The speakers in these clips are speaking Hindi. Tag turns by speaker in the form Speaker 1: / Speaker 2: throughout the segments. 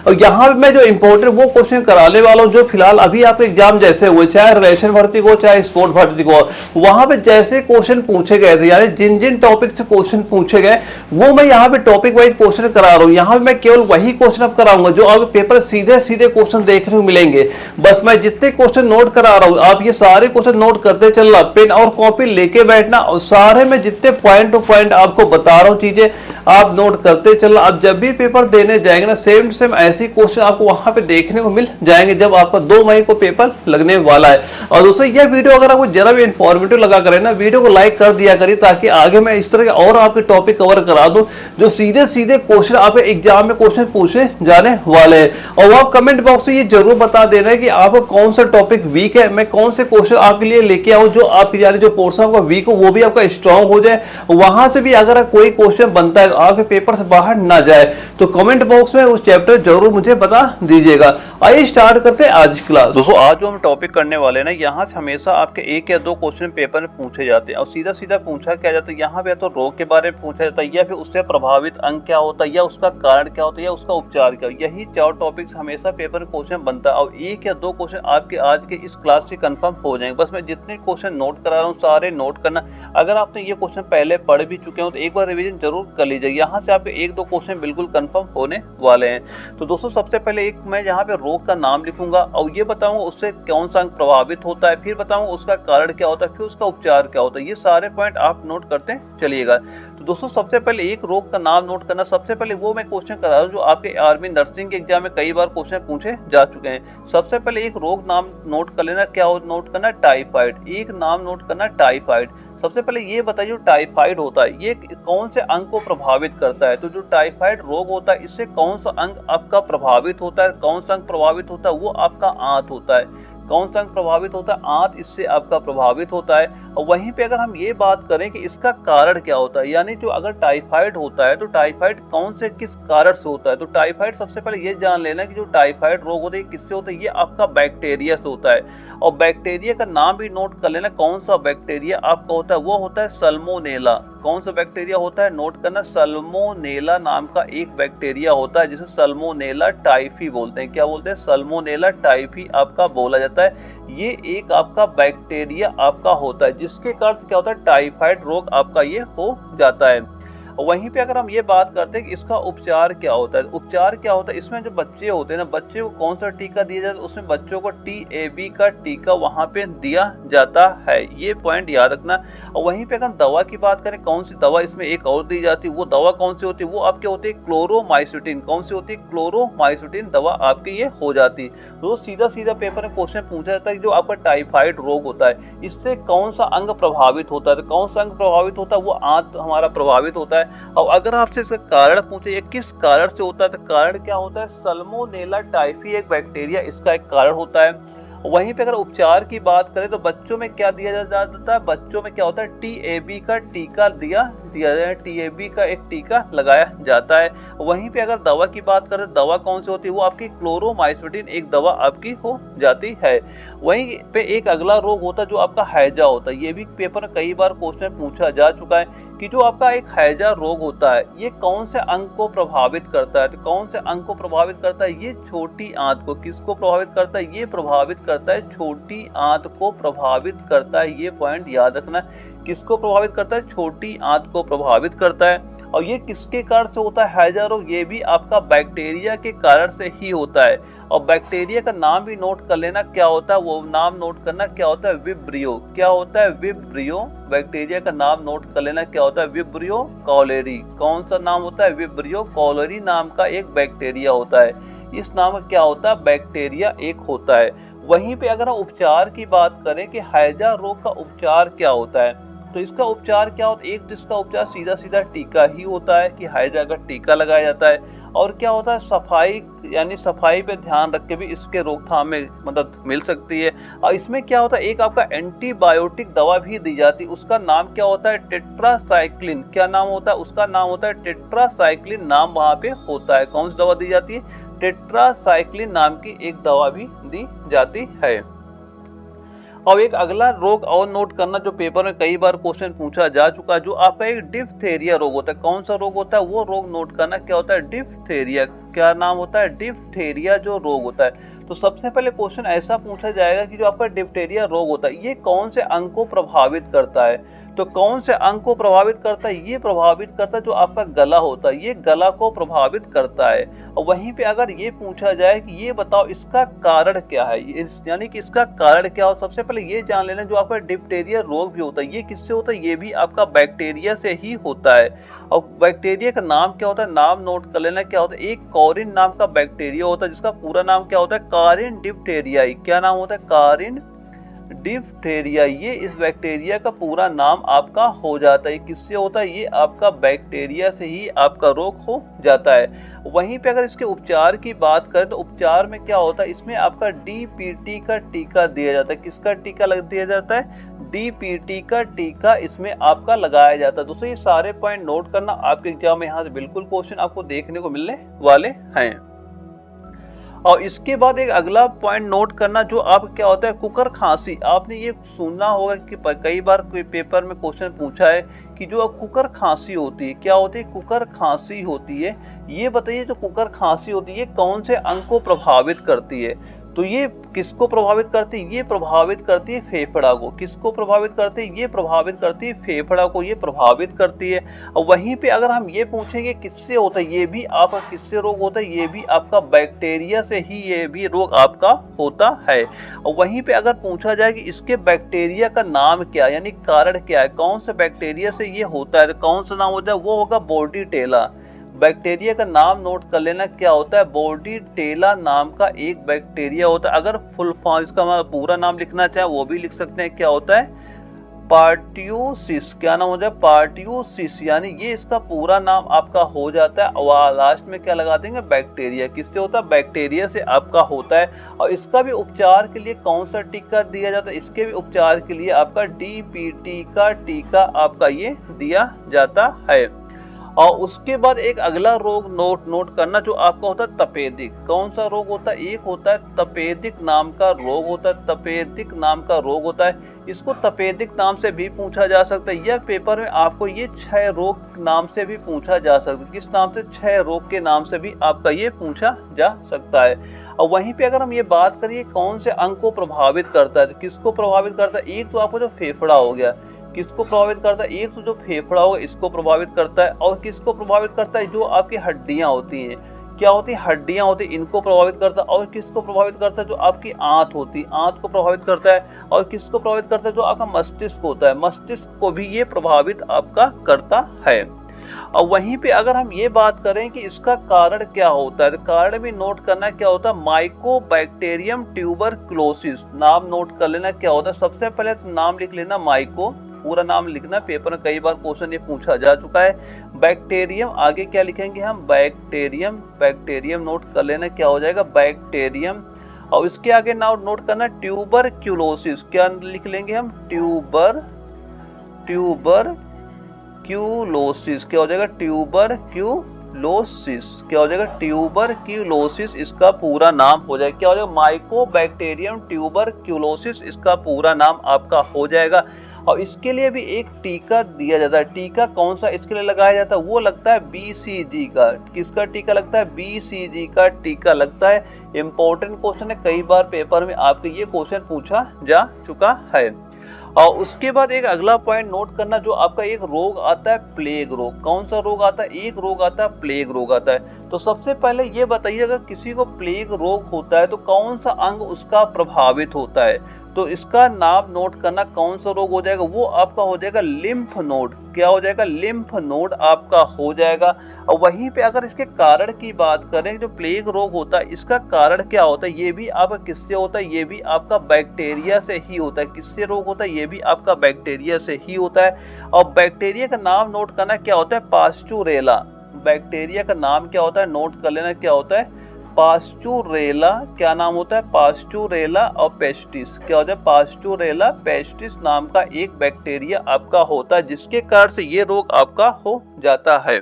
Speaker 1: और यहाँ पे मैं जो इंपॉर्टेंट वो क्वेश्चन कराने वाला हूँ जो फिलहाल अभी आपके एग्जाम जैसे हुए, चाहे रिलेशन भर्ती को चाहे स्पोर्ट भर्ती को, वहां पे जैसे क्वेश्चन पूछे गए थे, यानी जिन जिन टॉपिक से क्वेश्चन पूछे गए वो मैं यहाँ पे टॉपिक वाइज क्वेश्चन करा रहा हूँ। यहाँ पे मैं केवल वही क्वेश्चन अब कराऊंगा जो आपके पेपर सीधे सीधे क्वेश्चन देखने को मिलेंगे। बस मैं जितने क्वेश्चन नोट करा रहा हूँ आप ये सारे क्वेश्चन नोट करते चलना, पेन और कॉपी लेके बैठना, और सारे में जितने पॉइंट टू पॉइंट आपको बता रहा हूँ चीजें आप नोट करते चलना। अब जब भी पेपर देने जाएंगे ना सेम टू सेम ऐसी क्वेश्चन आपको वहां पे देखने को मिल जाएंगे जब आपका 2 मई को पेपर लगने वाला है। और दोस्तों ये वीडियो अगर आपको जरा भी इंफॉर्मेटिव लगा करे ना, वीडियो को लाइक कर दिया करिए ताकि आगे मैं इस तरह के और आपके टॉपिक कवर करा दूं जो सीधे सीधे क्वेश्चन आपके एग्जाम में क्वेश्चन पूछे जाने वाले हैं। और आप कमेंट बॉक्स में ये जरूर बता देना है कि आपका कौन सा टॉपिक वीक है, मैं कौन से क्वेश्चन आपके लिए लेके आऊं जो आप यानी जो पोर्शन आपका वीक हो वो भी आपका स्ट्रांग हो जाए, वहां से भी अगर कोई क्वेश्चन बनता है आपके पेपर से बाहर ना जाए। तो कमेंट बॉक्स में उस चैप्टर जरूर मुझे बता दीजिएगा। आइए स्टार्ट करते हैं आज की क्लास। दोस्तों आज जो हम टॉपिक करने वाले हैं ना, यहाँ से हमेशा आपके 1 या 2 क्वेश्चन पेपर में पूछे जाते हैं और सीधा सीधा पूछा क्या जाता है, यहाँ पे तो रोग के बारे में पूछा जाता है या फिर उससे प्रभावित अंग क्या होता है या उसका कारण क्या होता है या उसका उपचार क्या, यही 4 टॉपिक्स हमेशा पेपर में क्वेश्चन बनता है। और 1 या 2 क्वेश्चन आपके आज के इस क्लास से कंफर्म हो जाएंगे। बस मैं जितने क्वेश्चन नोट करा रहा हूँ सारे नोट करना। अगर आपने ये क्वेश्चन पहले पढ़ भी चुके हो तो एक बार रिवीजन जरूर कर लीजिए, यहाँ से आपके 1-2 क्वेश्चन बिल्कुल कंफर्म होने वाले हैं। तो दोस्तों सबसे पहले एक मैं यहाँ पे रोग का नाम लिखूंगा और ये बताऊंगा उससे कौन सा अंग प्रभावित होता है, फिर बताऊंगा उसका कारण क्या होता है, फिर उसका उपचार क्या होता है। ये सारे पॉइंट आप नोट करते चलिएगा। तो दोस्तों सबसे पहले एक रोग का नाम नोट करना। सबसे पहले वो मैं क्वेश्चन करा रहा हूँ जो आपके आर्मी नर्सिंग के एग्जाम में कई बार क्वेश्चन पूछे जा चुके हैं। सबसे पहले एक रोग नाम नोट कर लेना, क्या नोट करना, टाइफाइड। एक नाम नोट करना टाइफाइड। सबसे पहले ये बताइए जो टाइफाइड होता है ये कौन से अंग को प्रभावित करता है। तो जो टाइफाइड रोग होता है इससे कौन सा अंग आपका प्रभावित होता है, कौन सा अंग प्रभावित होता है, वो आपका आंत होता है। कौन सा अंग प्रभावित होता है, आंत इससे आपका प्रभावित होता है। और वहीं पे अगर हम ये बात करें कि इसका कारण क्या होता है, यानी जो अगर टाइफाइड होता है तो टाइफाइड कौन से किस कारण से होता है। तो टाइफाइड सबसे पहले ये जान लेना कि जो टाइफाइड रोग होता है किससे होता है, ये आपका बैक्टीरिया से होता है। और बैक्टीरिया का नाम भी नोट कर लेना, कौन सा बैक्टीरिया आपका होता है, वो होता है सल्मोनेला। कौन सा बैक्टीरिया होता है, नोट करना, सल्मोनेला नाम का एक बैक्टीरिया होता है जिसे सल्मोनेला टाइफी बोलते हैं। क्या बोलते हैं, सल्मोनेला टाइफी आपका बोला जाता है। ये एक आपका बैक्टीरिया आपका होता है जिसके कारण क्या होता है, टाइफाइड रोग आपका ये हो जाता है। वहीं पे अगर हम ये बात करते हैं कि इसका उपचार क्या होता है, उपचार क्या होता है, इसमें जो बच्चे होते हैं ना, बच्चे को कौन सा टीका दिया जाता है, उसमें बच्चों को TAB का टीका वहां पे दिया जाता है, ये पॉइंट याद रखना। और वहीं पे अगर दवा की बात करें कौन सी दवा इसमें एक और दी जाती है, वो दवा कौन सी होती है, वो आपके होती है क्लोरोमाइसिटिन। कौन सी होती है, क्लोरोमाइसिटिन दवा आपकी ये हो जाती है। तो सीधा सीधा पेपर में क्वेश्चन पूछा जाता है कि जो आपका टाइफाइड रोग होता है इससे कौन सा अंग प्रभावित होता है। तो कौन सा अंग प्रभावित होता है, वो आंत हमारा प्रभावित होता है। और अगर आपसे इसका कारण पूछे ये किस कारण से होता है, तो कारण क्या होता है, सल्मोनेला टाइफी एक बैक्टीरिया इसका एक कारण होता है। वहीं पे अगर उपचार की बात करें तो बच्चों में क्या दिया जाता है, बच्चों में क्या होता है, TAB का टीका दिया जाता है, TAB का एक टीका लगाया जाता है। वहीं पे अगर दवा की बात करें दवा कौन सी होती है, वो आपकी क्लोरोमाइसिटिन एक दवा आपकी हो जाती है। वहीं पे एक अगला रोग होता है जो आपका हैजा होता है, ये भी पेपर में कई बार क्वेश्चन पूछा जा चुका है कि जो आपका एक हैजा रोग होता है ये कौन से अंग को प्रभावित करता है। तो कौन से अंग को प्रभावित करता है, ये छोटी आंत को। किसको प्रभावित करता है, ये प्रभावित करता है छोटी आंत को प्रभावित करता है। ये पॉइंट याद रखना, किसको प्रभावित करता है, छोटी आंत को प्रभावित करता है। और ये किसके कारण से होता है हैजा रोग, ये भी आपका बैक्टीरिया के कारण से ही होता है। और बैक्टीरिया का नाम भी नोट कर लेना, क्या होता है, वो नाम नोट करना, क्या होता है, विब्रियो। क्या होता है, विब्रियो। बैक्टीरिया का नाम नोट कर लेना, क्या होता है, विब्रियो कॉलेरी। कौन सा नाम होता है, विब्रियो कॉलेरी नाम का एक बैक्टीरिया होता है। इस नाम का क्या होता है, बैक्टीरिया एक होता है। वहीं पे अगर हम उपचार की बात करें कि हैजा रोग का उपचार क्या होता है, तो इसका उपचार क्या होता है, एक तो इसका उपचार सीधा सीधा टीका ही होता है कि हैजा का टीका लगाया जाता है। और क्या होता है, सफाई, यानी सफाई पे ध्यान रख के भी इसके रोकथाम में मदद मिल सकती है। और इसमें क्या होता है, एक आपका एंटीबायोटिक दवा भी दी जाती है, उसका नाम क्या होता है, टेट्रासाइक्लिन। क्या नाम होता है, उसका नाम होता है टेट्रासाइक्लिन, नाम वहां पे होता है। कौन सी दवा दी जाती है, टेट्रासाइक्लिन नाम की एक दवा भी दी जाती है। और एक अगला रोग और नोट करना जो पेपर में कई बार क्वेश्चन पूछा जा चुका है, जो आपका एक डिफ्थेरिया रोग होता है। कौन सा रोग होता है, वो रोग नोट करना, क्या होता है, डिफ्थेरिया। क्या नाम होता है, डिप्थेरिया जो रोग होता है। तो सबसे पहले क्वेश्चन ऐसा पूछा जाएगा कि जो आपका डिप्थेरिया रोग होता है ये कौन से अंग को प्रभावित करता है। तो कौन से अंग को प्रभावित करता है, ये प्रभावित करता है जो आपका गला होता है, ये गला को प्रभावित करता है। और वहीं पे अगर ये पूछा जाए कि ये बताओ इसका कारण क्या है, यानी कि इसका कारण क्या हो, सबसे पहले ये जान लेना जो आपका डिप्थेरिया रोग भी होता है ये किससे होता है, ये भी आपका बैक्टीरिया से ही होता है। और बैक्टीरिया का नाम क्या होता है, नाम नोट कर लेना क्या होता है, एक कॉरिन नाम का बैक्टीरिया होता है जिसका पूरा नाम क्या होता है, कारिन डिप्थेरियाई। क्या नाम होता है, कारिन डिप्थेरिया। ये इस बैक्टीरिया का पूरा नाम आपका हो जाता है। किससे होता है, ये आपका बैक्टीरिया से ही आपका रोग हो जाता है। वहीं पे अगर इसके उपचार की बात करें तो उपचार में क्या होता है, इसमें आपका डीपीटी का टीका दिया जाता है। किसका टीका दिया जाता है, डीपीटी का टीका इसमें आपका लगाया जाता है। दोस्तों ये सारे पॉइंट नोट करना, आपके एग्जाम में यहाँ से बिल्कुल क्वेश्चन आपको देखने को मिलने वाले हैं। और इसके बाद एक अगला पॉइंट नोट करना जो आप क्या होता है, कुकर खांसी। आपने ये सुनना होगा कि कई बार कोई पेपर में क्वेश्चन पूछा है कि जो कुकर खांसी होती है, क्या होती है, कुकर खांसी होती है। ये बताइए जो कुकर खांसी होती है ये कौन से अंग को प्रभावित करती है। तो ये किसको प्रभावित करती है, ये प्रभावित करती है फेफड़ा को। किसको प्रभावित करती है, ये प्रभावित करती है फेफड़ा को, ये प्रभावित करती है। और वहीं पे अगर हम ये पूछेंगे किससे होता है, ये भी आपका किससे रोग होता है, ये भी आपका बैक्टीरिया से ही ये भी रोग आपका होता है। और वहीं पे अगर पूछा जाए कि इसके बैक्टीरिया का नाम क्या है, यानी कारण क्या है, कौन से बैक्टीरिया से ये होता है, तो कौन सा नाम होता है, वो होगा बोर्डीटेला। बैक्टीरिया का नाम नोट कर लेना क्या होता है, बोर्डीटेला नाम का एक बैक्टीरिया होता है। अगर फुल फॉर्म इसका पूरा नाम लिखना चाहे वो भी लिख सकते हैं, क्या होता है, पार्ट्यूसिस। क्या नाम होता है, पार्ट्यूसिस। यानी ये इसका पूरा नाम आपका हो जाता है और लास्ट में क्या लगा देंगे, बैक्टीरिया। किससे होता है, बैक्टीरिया से आपका होता है। और इसका भी उपचार के लिए कौन सा टीका दिया जाता है, इसके भी उपचार के लिए आपका डीपीटी का टीका आपका ये दिया जाता है। और उसके बाद एक अगला रोग नोट करना जो आपका होता है तपेदिक। कौन सा रोग होता है, एक होता है तपेदिक नाम का रोग होता है, तपेदिक नाम का रोग होता है। इसको तपेदिक नाम से भी पूछा जा सकता है, या पेपर में आपको ये 6 रोग नाम से भी पूछा जा सकता है। किस नाम से, 6 रोग के नाम से भी आपका ये पूछा जा सकता है। और वहीं पे अगर हम ये बात करिए कौन से अंग को प्रभावित करता है, तो किसको प्रभावित करता है, एक तो आपको जो फेफड़ा हो गया, किसको प्रभावित करता है, एक तो जो फेफड़ा होगा इसको प्रभावित करता है। और किसको प्रभावित करता है, जो आपकी हड्डियां होती हैं, क्या होती है, हड्डियां होती है, इनको प्रभावित करता है। और किसको प्रभावित करता है, जो आपकी आंत होती है, आंत को प्रभावित करता है। और किसको प्रभावित करता है, जो आपका मस्तिष्क होता है, मस्तिष्क को भी ये प्रभावित आपका करता है। और वहीं पे अगर हम ये बात करें कि इसका कारण क्या होता है, तो कारण भी नोट करना क्या होता है, माइकोबैक्टीरियम ट्यूबरक्लोसिस। नाम नोट कर लेना क्या होता है, सबसे पहले तो नाम लिख लेना माइको, पूरा नाम लिखना, पेपर में कई बार क्वेश्चन ये पूछा जा चुका है। बैक्टीरियम, आगे क्या लिखेंगे हम, बैक्टीरियम, बैक्टीरियम नोट कर लेना क्या हो जाएगा, बैक्टीरियम। और इसके आगे नाम नोट करना ट्यूबरक्यूलोसिस। क्या लिख लेंगे हम, ट्यूबरक्यूलोसिस। क्या हो जाएगा, ट्यूबरक्यूलोसिस। क्या हो जाएगा, ट्यूबरक्यूलोसिस इसका पूरा नाम हो जाएगा। क्या हो जाएगा, माइकोबैक्टीरियम ट्यूबरक्यूलोसिस इसका पूरा नाम आपका हो जाएगा। और इसके लिए भी एक टीका दिया जाता है। टीका कौन सा इसके लिए लगाया जाता है, वो लगता है बीसीजी का। किसका टीका लगता है, बीसीजी का टीका लगता है। इंपॉर्टेंट क्वेश्चन है, कई बार पेपर में आपके ये क्वेश्चन पूछा जा चुका है। और उसके बाद एक अगला पॉइंट नोट करना जो आपका एक रोग आता है, प्लेग रोग। कौन सा रोग आता है, एक रोग आता है, प्लेग रोग आता है। तो सबसे पहले ये बताइए अगर किसी को प्लेग रोग होता है तो कौन सा अंग उसका प्रभावित होता है। तो इसका नाम नोट करना, कौन सा रोग हो जाएगा, वो आपका हो जाएगा लिम्फ नोड। क्या हो जाएगा, लिम्फ नोड आपका हो जाएगा। और वहीं पे अगर इसके कारण की बात करें, जो प्लेग रोग होता है इसका कारण क्या होता है, ये भी आपका किससे होता है, ये भी आपका बैक्टीरिया से ही होता है। किससे रोग होता है, ये भी आपका बैक्टीरिया से ही होता है। और बैक्टीरिया का नाम नोट करना क्या होता है, पास्चुरेला। बैक्टीरिया का नाम क्या होता है, नोट कर लेना क्या होता है, पास्चुरेला। क्या नाम होता है, पास्चुरेला और पेस्टिस। क्या होता है, पास्चुरेला पेस्टिस नाम का एक बैक्टीरिया आपका होता है, जिसके कारण से ये रोग आपका हो जाता है।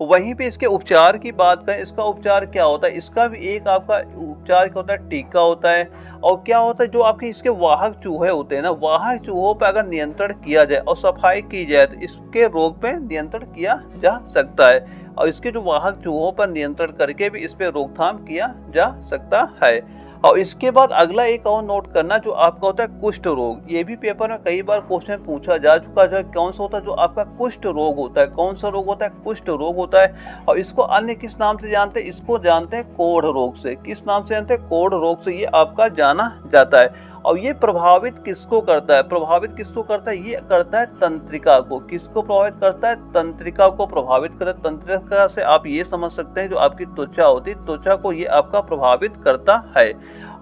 Speaker 1: वहीं पे इसके उपचार की बात करें, इसका उपचार क्या होता है, इसका भी एक आपका उपचार क्या होता है, टीका होता है। और क्या होता है, जो आपके इसके वाहक चूहे होते हैं ना, वाहक चूहों पर अगर नियंत्रण किया जाए और सफाई की जाए तो इसके रोग पे नियंत्रण किया जा सकता है। और इसके जो वाहक चूहों पर नियंत्रण करके भी इस पे रोकथाम किया जा सकता है। और इसके बाद अगला एक और नोट करना जो आपका होता है कुष्ठ रोग। ये भी पेपर में कई बार क्वेश्चन पूछा जा चुका है। कौन सा होता है जो आपका कुष्ठ रोग होता है, कौन सा रोग होता है, कुष्ठ रोग होता है। और इसको अन्य किस नाम से जानते हैं, इसको जानते हैं कोढ़ रोग से। किस नाम से जानते हैं, कोढ़ रोग से ये आपका जाना जाता है। और ये प्रभावित किसको करता है, प्रभावित किसको करता है, ये करता है तंत्रिका को। किसको प्रभावित करता है, तंत्रिका को प्रभावित करता है। तंत्रिका से आप ये समझ सकते हैं जो आपकी त्वचा होती है, त्वचा को ये आपका प्रभावित करता है।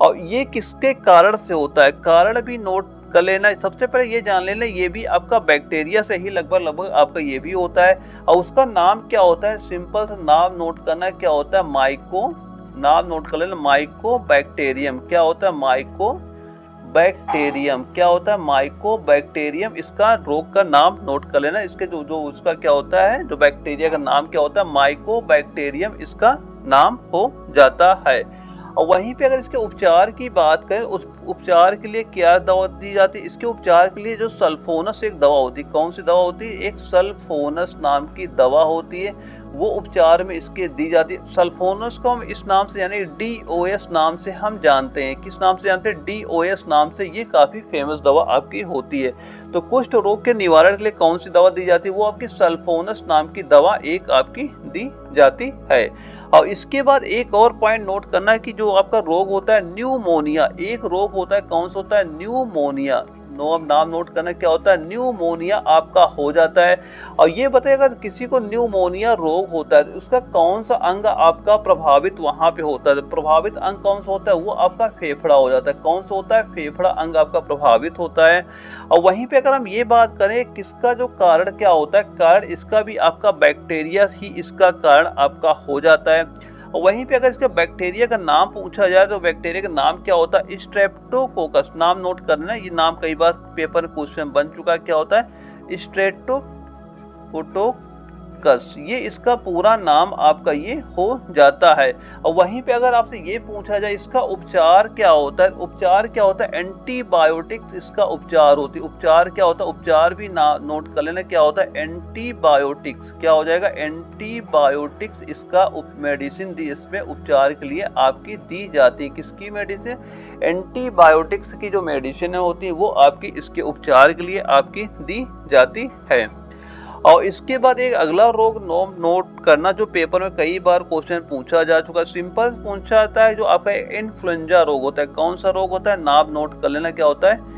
Speaker 1: और ये किसके कारण से होता है, कारण भी नोट कर लेना। सबसे पहले ये जान लेना, ये भी आपका बैक्टीरिया से ही लगभग आपका ये भी होता है। और उसका नाम क्या होता है, सिंपल सा नाम नोट करना है, क्या होता है, माइको, नाम नोट कर लेना, माइकोबैक्टीरियम। क्या होता है, माइकोबैक्टीरियम। क्या होता है, माइकोबैक्टीरियम। इसका रोग का नाम नोट कर लेना। इसके जो उसका क्या होता है, जो बैक्टीरिया का नाम क्या होता है, माइकोबैक्टीरियम इसका नाम हो जाता है। और वहीं पे अगर इसके उपचार की बात करें, उस उपचार के लिए क्या दवा दी जाती है, इसके उपचार के लिए जो सल्फोनस एक दवा होती है, कौन सी दवा होती है, एक सल्फोनस नाम की दवा होती है, वो उपचार में इसके दी जाती है। सल्फोनस को हम इस नाम से यानी DOS नाम से हम जानते हैं। किस नाम से जानते हैं, DOS नाम से। ये काफी फेमस दवा आपकी होती है। तो कुष्ठ रोग के निवारण के लिए कौन सी दवा दी जाती है, वो आपकी सल्फोनस नाम की दवा एक आपकी दी जाती है। और इसके बाद एक और पॉइंट नोट करना है कि जो आपका रोग होता है न्यूमोनिया, एक रोग होता है, कौन सा होता है, न्यूमोनिया। नाम नोट करना क्या होता है, न्यूमोनिया आपका हो जाता है। और ये बताइए अगर किसी को न्यूमोनिया रोग होता है तो उसका कौन सा अंग आपका प्रभावित वहां पे होता है, प्रभावित अंग कौन सा होता है, वो आपका फेफड़ा हो जाता है। कौन सा होता है, फेफड़ा अंग आपका प्रभावित होता है। और वहीं पे अगर हम ये बात करें किसका जो कारण क्या होता है, कारण इसका भी आपका बैक्टीरिया ही इसका कारण आपका हो जाता है। और वहीं पे अगर इसका बैक्टीरिया का नाम पूछा जाए तो बैक्टीरिया का नाम क्या होता है, स्ट्रेप्टोकोकस। नाम नोट करना, ये नाम कई बार पेपर में क्वेश्चन बन चुका है। क्या होता है, स्ट्रेप्टोकोकस, ये इसका पूरा नाम आपका ये हो जाता है। और वहीं पे अगर आपसे ये पूछा जाए इसका उपचार क्या होता है, उपचार क्या होता है, एंटीबायोटिक्स इसका उपचार होती है। उपचार क्या होता है, उपचार भी नोट कर लेना, क्या होता है, एंटीबायोटिक्स। क्या हो जाएगा, एंटीबायोटिक्स इसका मेडिसिन दी, इसमें उपचार के लिए आपकी दी जाती है। किसकी मेडिसिन, एंटीबायोटिक्स की जो मेडिसिन होती है वो आपकी इसके उपचार के लिए आपकी दी जाती है। और इसके बाद एक अगला रोग नोट करना जो पेपर में कई बार क्वेश्चन पूछा जा चुका है, सिंपल पूछा जाता है, जो आपका इन्फ्लुएंजा रोग होता है। कौन सा रोग होता है, नाम नोट कर लेना, क्या होता है,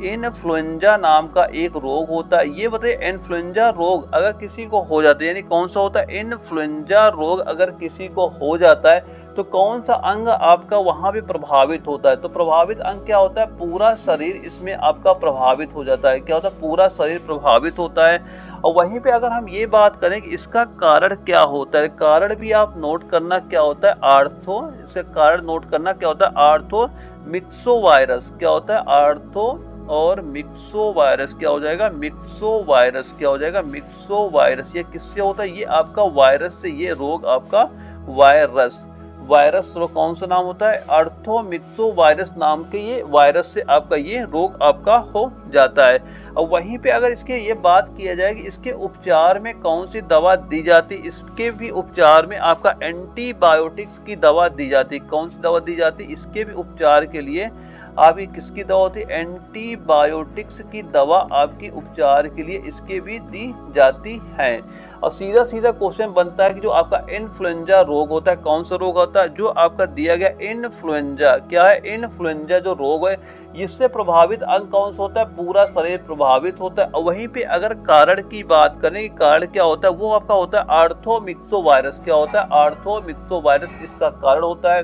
Speaker 1: इन्फ्लुएंजा नाम का एक रोग होता है। ये बताइए इन्फ्लुएंजा रोग अगर किसी को हो जाता है, यानी कौन सा होता है, इन्फ्लुएंजा रोग अगर किसी को हो जाता है तो कौन सा अंग आपका वहां भी प्रभावित होता है, तो प्रभावित अंग क्या होता है, पूरा शरीर इसमें आपका प्रभावित हो जाता है। क्या होता है, पूरा शरीर प्रभावित होता है। और वहीं पे अगर हम ये बात करें कि इसका कारण क्या होता है, कारण भी आप नोट करना, क्या होता है, आर्थो, इसका कारण नोट करना क्या होता है, आर्थो मिक्सो वायरस। क्या होता है, आर्थो और मिक्सो वायरस। क्या हो जाएगा, मिक्सो वायरस। क्या हो जाएगा, मिक्सो वायरस। ये किससे होता है, ये आपका वायरस से, ये रोग आपका वायरस, वायरस कौन सा नाम होता है, अर्थोमिक्सो वायरस नाम के ये वायरस से आपका ये रोग आपका हो जाता है। और वहीं पे अगर इसके ये बात किया जाए कि इसके उपचार में कौन सी दवा दी जाती, इसके भी उपचार में आपका एंटीबायोटिक्स की दवा दी जाती। कौन सी दवा दी जाती, इसके भी उपचार के लिए आपकी किसकी दवा होती है, एंटीबायोटिक्स की दवा आपकी उपचार के लिए इसके भी दी जाती है। और सीधा सीधा क्वेश्चन बनता है कि जो आपका इन्फ्लुएंजा रोग होता है, कौन सा रोग होता है, जो आपका दिया गया इन्फ्लुएंजा, क्या है, इन्फ्लुएंजा जो रोग है इससे प्रभावित अंग कौन सा होता है, पूरा शरीर प्रभावित होता है। और वहीं पे अगर कारण की बात करें कि कारण क्या होता है, वो आपका होता है आर्थोमिक्सो वायरस। क्या होता है, आर्थोमिक्सो वायरस इसका कारण होता है।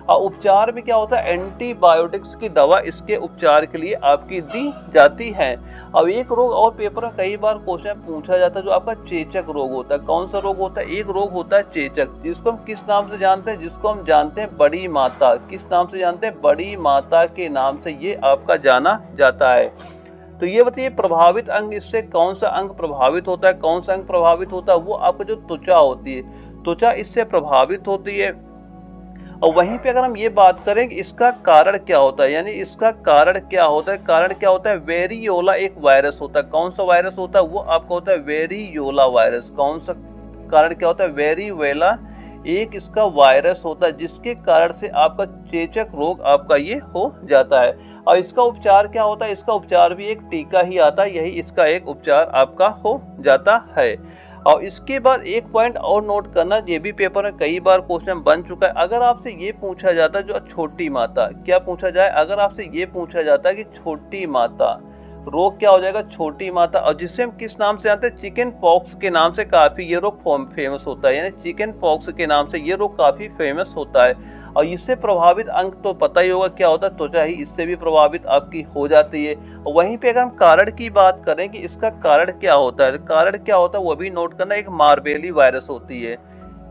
Speaker 1: और उपचार में क्या होता है, एंटीबायोटिक्स की दवा इसके उपचार के लिए आपकी दी जाती है। अब एक रोग और पेपर में कई बार क्वेश्चन पूछा जाता है, जो आपका चेचक रोग होता है। कौन सा रोग होता है, एक रोग होता है चेचक, जिसको हम किस नाम से जानते हैं, जिसको हम जानते हैं बड़ी माता। किस नाम से जानते हैं, बड़ी माता के नाम से ये आपका जाना जाता है। तो ये बताइए प्रभावित अंग, इससे कौन सा अंग प्रभावित होता है, कौन सा अंग प्रभावित होता है, वो आपका जो त्वचा होती है, त्वचा इससे प्रभावित होती है। और वहीं पे अगर हम ये बात करें कि इसका कारण क्या होता है, यानी इसका कारण क्या होता है, कारण क्या होता है, वेरियोला एक वायरस होता है। कौन सा वायरस होता है, वो आपका होता है वेरियोला वायरस। कौन सा कारण क्या होता है, वेरियोला एक इसका वायरस होता है जिसके कारण से आपका चेचक रोग आपका ये हो जाता है। और इसका उपचार क्या होता है, इसका उपचार भी एक टीका ही आता है, यही इसका एक उपचार आपका हो जाता है। और इसके बाद एक पॉइंट और नोट करना, ये भी पेपर में कई बार क्वेश्चन बन चुका है। अगर आपसे ये पूछा जाता है जो छोटी माता, क्या पूछा जाए, अगर आपसे ये पूछा जाता है कि छोटी माता रोग क्या हो जाएगा, छोटी माता, और जिसे हम किस नाम से जानते हैं, चिकन पॉक्स के नाम से काफी ये रोग फेमस होता है, यानी चिकन पॉक्स के नाम से ये रोग काफी फेमस होता है। और इससे प्रभावित अंग तो पता ही होगा क्या होता है, त्वचा ही इससे भी प्रभावित आपकी हो जाती है। वहीं पे अगर हम कारण की बात करें कि इसका कारण क्या होता है, कारण क्या होता है वो भी नोट करना, एक मार्बेली वायरस होती है।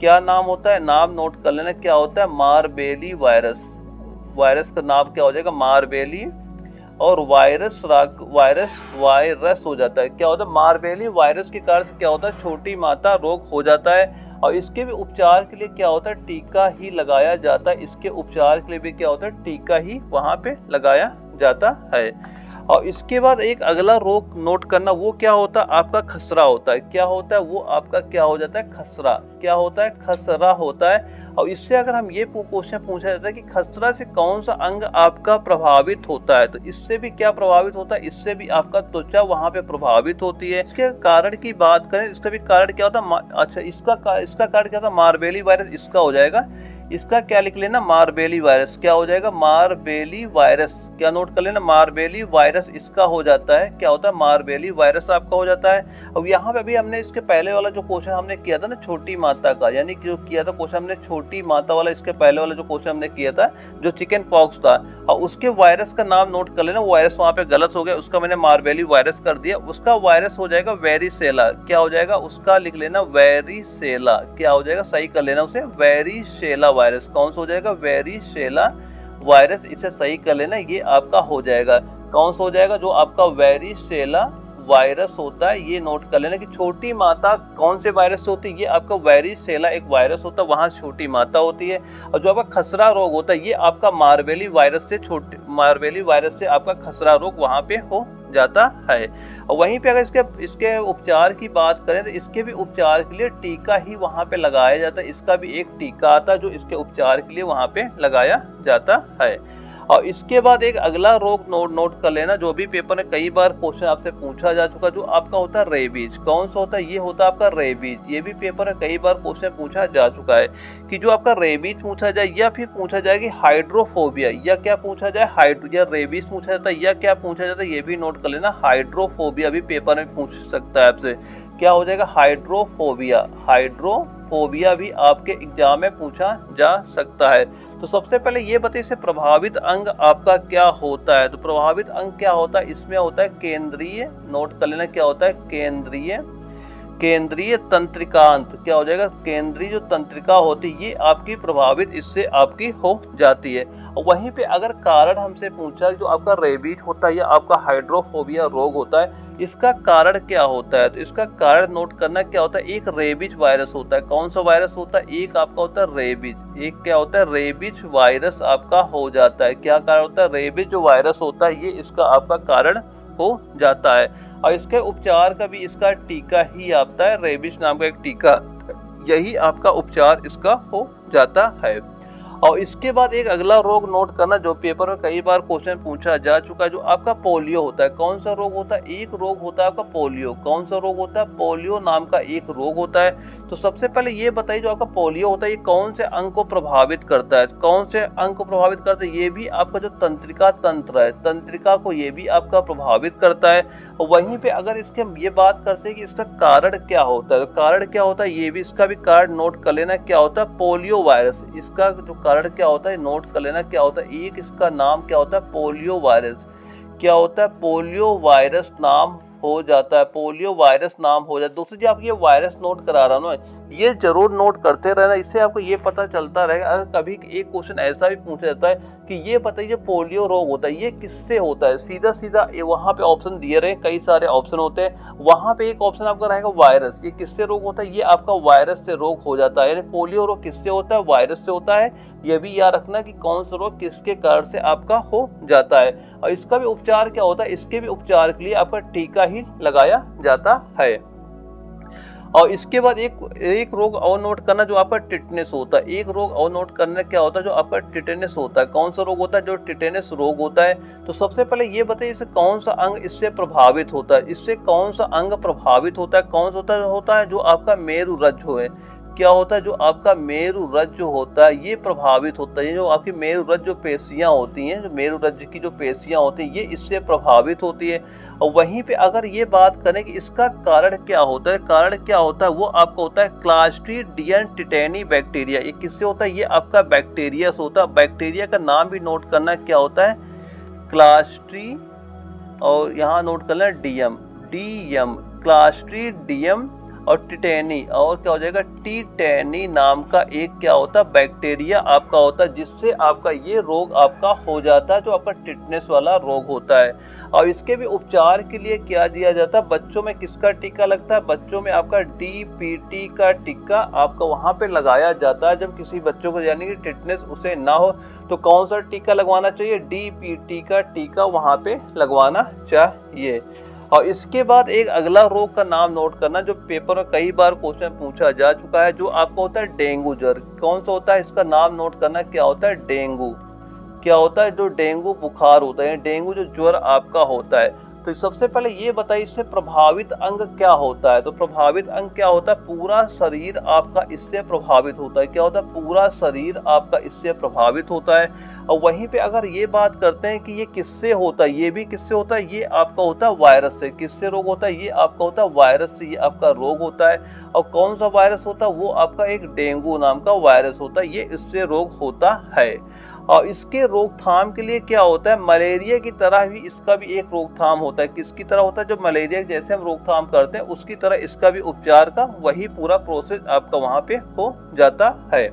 Speaker 1: क्या नाम होता है, नाम नोट कर लेना, क्या होता है, मार्बेली वायरस। वायरस का नाम क्या हो जाएगा, मार्बेली, और वायरस वायरस हो जाता है, क्या होता है, मार्बेली वायरस के कारण से क्या होता है, छोटी माता रोग हो जाता है। और इसके भी उपचार के लिए क्या होता है, टीका ही लगाया जाता है, इसके उपचार के लिए भी क्या होता है, टीका ही वहां पे लगाया जाता है। और इसके बाद एक अगला रोग नोट करना, वो क्या होता है, आपका खसरा होता है। क्या होता है वो आपका, क्या हो जाता है, खसरा, क्या होता है, खसरा होता है। और इससे अगर हम ये क्वेश्चन पूछा जाता है कि खसरा से कौन सा अंग आपका प्रभावित होता है, तो इससे भी क्या प्रभावित होता है, इससे भी आपका त्वचा वहां पे प्रभावित होती है। इसके कारण की बात करें, इसका भी कारण क्या होता है, अच्छा इसका कारण क्या होता है, मार्बेली वायरस, इसका हो जाएगा, इसका क्या लिख लेना, मार्बेली वायरस, क्या हो जाएगा, मार्बेली वायरस, क्या नोट कर लेना, मार्बेली वायरस इसका हो जाता है, क्या होता है, मार्बेली वायरस आपका हो जाता है। अब यहाँ पे अभी हमने इसके पहले वाला जो क्वेश्चन हमने किया था ना, छोटी माता का, यानी कि जो किया था क्वेश्चन हमने छोटी माता वाला, इसके पहले वाला जो क्वेश्चन हमने किया था जो चिकन पॉक्स था, और उसके वायरस का नाम नोट कर लेना, वायरस वहां पे गलत हो गया, उसका मैंने मार्बेली वायरस कर दिया, उसका वायरस हो जाएगा वेरिसेला, क्या हो जाएगा, उसका लिख लेना वेरिसेला, क्या हो जाएगा, सही कर लेना उसे, वेरिसेला वायरस, कौन सा हो जाएगा, वेरिसेला वायरस, इसे सही कर लेना, ये आपका हो जाएगा, कौन सा हो जाएगा, जो आपका वेरिसेला वायरस होता है, ये नोट कर लेना कि छोटी माता कौन से वायरस से होती है, ये आपका वेरिसेला एक वायरस होता है, वहां छोटी माता होती है। और जो आपका खसरा रोग होता है, ये आपका मार्बेली वायरस से आपका खसरा रोग वहां पे हो जाता है। और वहीं पे अगर इसके उपचार की बात करें, तो इसके भी उपचार के लिए टीका ही वहां पे लगाया जाता है, इसका भी एक टीका आता है जो इसके उपचार के लिए वहां पे लगाया जाता है। और इसके बाद एक अगला रोग नोट कर लेना, जो भी पेपर में कई बार क्वेश्चन आपसे पूछा जा चुका, जो आपका होता है रेबीज, कौन सा होता है, ये होता है आपका रेबीज, ये भी पेपर में कई बार क्वेश्चन पूछा जा चुका है कि जो आपका रेबीज पूछा जाए, या फिर पूछा जाए कि हाइड्रोफोबिया, या क्या पूछा जाए, या रेबीज पूछा जाता है, या क्या पूछा जाता है, ये भी नोट कर लेना, हाइड्रोफोबिया भी पेपर में पूछ सकता है आपसे, क्या हो जाएगा, हाइड्रोफोबिया भी आपके एग्जाम में पूछा जा सकता है। तो सबसे पहले ये बताइए, इससे प्रभावित अंग आपका क्या होता है, तो प्रभावित अंग क्या होता है, इसमें होता है केंद्रीय, नोट कर लेना, क्या होता है, केंद्रीय तंत्रिकांत, क्या हो जाएगा, केंद्रीय जो तंत्रिका होती है, ये आपकी प्रभावित इससे आपकी हो जाती है। और वहीं पे अगर कारण हमसे पूछा जो आपका रेबीज होता है या आपका हाइड्रोफोबिया रोग होता है, इसका कारण क्या होता है, तो इसका कारण नोट करना, क्या होता है, एक रेबीज वायरस होता है, कौन सा वायरस होता है, एक आपका होता है रेबीज, एक क्या होता है, रेबीज वायरस आपका हो जाता है, क्या कारण होता है, रेबीज जो वायरस होता है, ये इसका आपका कारण हो जाता है। और इसके उपचार का भी इसका टीका ही आता है, रेबीज नाम का एक टीका, यही आपका उपचार इसका हो जाता है। और इसके बाद एक अगला रोग नोट करना, जो पेपर में कई बार क्वेश्चन पूछा जा चुका है, जो आपका पोलियो होता है, कौन सा रोग होता है, एक रोग होता है आपका पोलियो, कौन सा रोग होता है, पोलियो नाम का एक रोग होता है। तो सबसे पहले ये बताइए, जो आपका पोलियो होता है, ये कौन से अंग को प्रभावित करता है, कौन से अंग को प्रभावित करता है, ये भी आपका जो तंत्रिका तंत्र है, तंत्रिका को ये भी आपका प्रभावित करता है। और वहीं पे अगर इसके हम ये बात करते हैं कि इसका कारण क्या होता है, तो कारण क्या होता है, ये भी इसका भी कारण नोट कर लेना, क्या होता है, पोलियो वायरस, इसका जो कारण क्या होता है नोट कर लेना, क्या होता है, एक इसका नाम क्या होता है, पोलियो वायरस, क्या होता है, पोलियो वायरस नाम हो जाता है, पोलियो वायरस नाम हो जाता है। दूसरी जो आप ये वायरस नोट करा रहा हूं ना, ये जरूर नोट करते रहना, इससे आपको ये पता चलता रहेगा। अगर कभी एक क्वेश्चन ऐसा भी पूछा जाता है कि ये बताइए पोलियो रोग होता है, ये किससे होता है, सीधा सीधा वहां पे ऑप्शन दिए रहे, कई सारे ऑप्शन होते हैं, वहां पे एक ऑप्शन आपका रहेगा वायरस, ये किससे रोग होता है, ये आपका वायरस से रोग हो जाता है, यानी पोलियो रोग किससे होता है, वायरस से होता है। ये भी याद रखना कि कौन सा रोग किसके कारण से आपका हो जाता है। और इसका भी उपचार क्या होता है, इसके भी उपचार के लिए आपका टीका ही लगाया जाता है। और इसके बाद एक एक रोग और नोट करना जो आपका टिटनेस होता है। एक रोग और नोट करना क्या होता है, जो आपका टिटेनस होता है। कौन सा रोग होता है, जो टिटेनस रोग होता है। तो सबसे पहले ये बताइए इससे कौन सा अंग इससे प्रभावित होता है। इससे कौन सा अंग प्रभावित होता है, कौन सा होता है जो आपका मेरुरज्जु है। क्या होता है, जो आपका मेरुरज्जु होता है ये प्रभावित होता है। जो आपकी मेरुरज्जु जो पेशियां होती हैं, जो मेरुरज्जु की जो पेशियां होती हैं ये इससे प्रभावित होती है। और वहीं पे अगर ये बात करें कि इसका कारण क्या होता है, कारण क्या होता है, वो आपका होता है क्लास्ट्रीडियम टिटेनी बैक्टीरिया। ये किससे होता है, ये आपका बैक्टीरिया से होता है। बैक्टीरिया का नाम भी नोट करना, क्या होता है, क्लास्ट्री, और यहाँ नोट करना डीएम, डीएम, क्लास्ट्रीडियम और टिटेनी, और क्या हो जाएगा, टिटेनी नाम का एक क्या होता है, बैक्टीरिया आपका होता है, जिससे आपका ये रोग आपका हो जाता है, जो आपका टिटनेस वाला रोग होता है। और इसके भी उपचार के लिए क्या दिया जाता है, बच्चों में किसका टीका लगता है, बच्चों में आपका डीपीटी का टीका आपका वहां पे लगाया जाता है। जब किसी बच्चों को यानी कि टिटनेस उसे ना हो तो कौन सा टीका लगवाना चाहिए, डीपीटी का टीका वहां पे लगवाना चाहिए। और इसके बाद एक अगला रोग का नाम नोट करना, जो पेपर में कई बार क्वेश्चन पूछा जा चुका है, जो आपका होता है डेंगू ज्वर। कौन सा होता है, इसका नाम नोट करना, क्या होता है, डेंगू। क्या होता है, जो डेंगू बुखार होता है, डेंगू जो ज्वर आपका होता है। तो सबसे पहले ये बताइए इससे प्रभावित अंग क्या होता है। तो प्रभावित अंग क्या होता है, पूरा शरीर आपका इससे प्रभावित होता है। क्या होता है, पूरा शरीर आपका इससे प्रभावित होता है। और वहीं पे अगर ये बात करते हैं कि ये किससे होता है, ये भी किससे होता है, ये आपका होता है वायरस से। किससे रोग होता है, ये आपका होता है वायरस से, ये आपका रोग होता है। और कौन सा वायरस होता है, वो आपका एक डेंगू नाम का वायरस होता है, ये इससे रोग होता है। और इसके रोकथाम के लिए क्या होता है, मलेरिया की तरह ही इसका भी एक रोकथाम होता है। किसकी तरह होता है, जो मलेरिया जैसे हम रोकथाम करते हैं उसकी तरह इसका भी उपचार का वही पूरा प्रोसेस आपका वहां पे हो जाता है।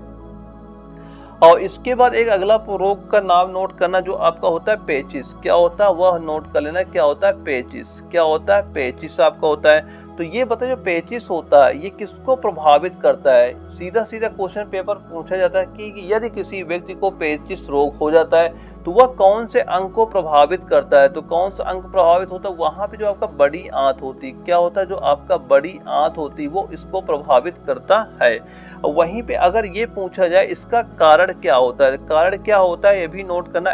Speaker 1: और इसके बाद एक अगला रोग का नाम नोट करना, जो आपका होता है पेचिस। क्या होता है, वह नोट कर लेना, क्या होता है, पेचिस। क्या होता है, पेचिस आपका होता है। तो ये बताइए जो पेचिस होता है ये किसको प्रभावित करता है। सीधा सीधा क्वेश्चन पेपर पूछा जाता है कि यदि किसी व्यक्ति को पेचिस रोग हो जाता है तो वह कौन से अंग को प्रभावित करता है। तो कौन सा अंग प्रभावित होता है, वहां पे जो आपका बड़ी आंत होती है। क्या होता है, जो आपका बड़ी आंत होती है वो इसको प्रभावित करता है। वहीं पे अगर ये पूछा जाए इसका कारण क्या होता है, कारण क्या होता है ये भी नोट करना,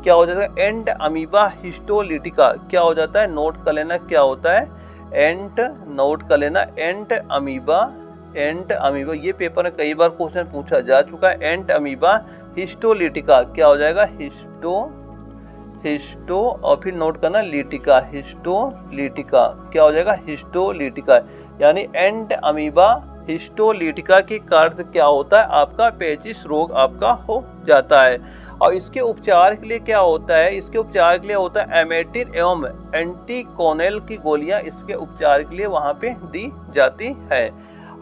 Speaker 1: क्या हो जाता है, एंड अमीबा हिस्टोलिटिका। क्या हो जाता है, नोट कर लेना, क्या होता है, एंट, नोट कर लेना, एंट अमीबा। एंट अमीबा ये पेपर में कई बार क्वेश्चन पूछा जा चुका है। एंट अमीबा हिस्टोलिटिका, क्या हो जाएगा, हिस्टो और फिर नोट करना लीटिका, हिस्टोलिटिका। क्या हो जाएगा, हिस्टोलिटिका। यानी एंट अमीबा हिस्टोलिटिका के कारण से क्या होता है, आपका पेचिस रोग आपका हो जाता है। और इसके उपचार के लिए क्या होता है, इसके उपचार के लिए होता है एमेटिन एवं एंटीकोनेल की गोलियां इसके उपचार के लिए वहां पे दी जाती है।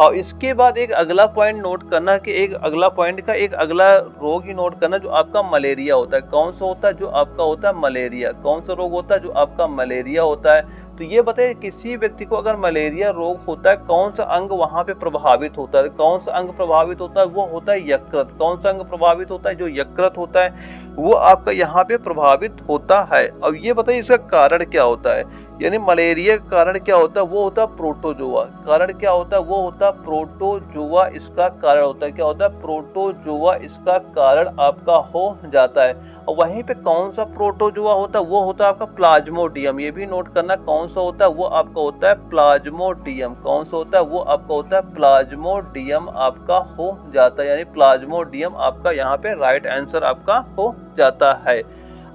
Speaker 1: और इसके बाद एक अगला पॉइंट नोट करना कि एक अगला पॉइंट का एक अगला रोग ही नोट करना, जो आपका मलेरिया होता है। कौन सा होता है, जो आपका होता है मलेरिया। कौन सा रोग होता है, जो आपका मलेरिया होता है। तो ये बताइए किसी व्यक्ति को अगर मलेरिया रोग होता है कौन सा अंग वहां पे प्रभावित होता है। कौन सा अंग प्रभावित होता है, वो होता है यकृत। कौन सा अंग प्रभावित होता है, जो यकृत होता है वो आपका यहाँ पे प्रभावित होता है। अब ये बताइए इसका कारण क्या होता है, यानी मलेरिया का कारण क्या होता है, वो होता है प्रोटोजोआ। कारण क्या होता है, वो होता है प्रोटोजोआ इसका कारण होता है। क्या होता है, प्रोटोजोआ इसका कारण आपका हो जाता है। और वहीं पे कौन सा प्रोटोजोआ होता है, वो होता है आपका प्लाज्मोडियम। ये भी नोट करना कौन सा होता है, वो आपका होता है प्लाज्मोडियम। कौन सा होता है, वो आपका होता है प्लाज्मोडियम आपका हो जाता है। यानी प्लाज्मोडियम आपका यहाँ पे राइट आंसर आपका हो जाता है।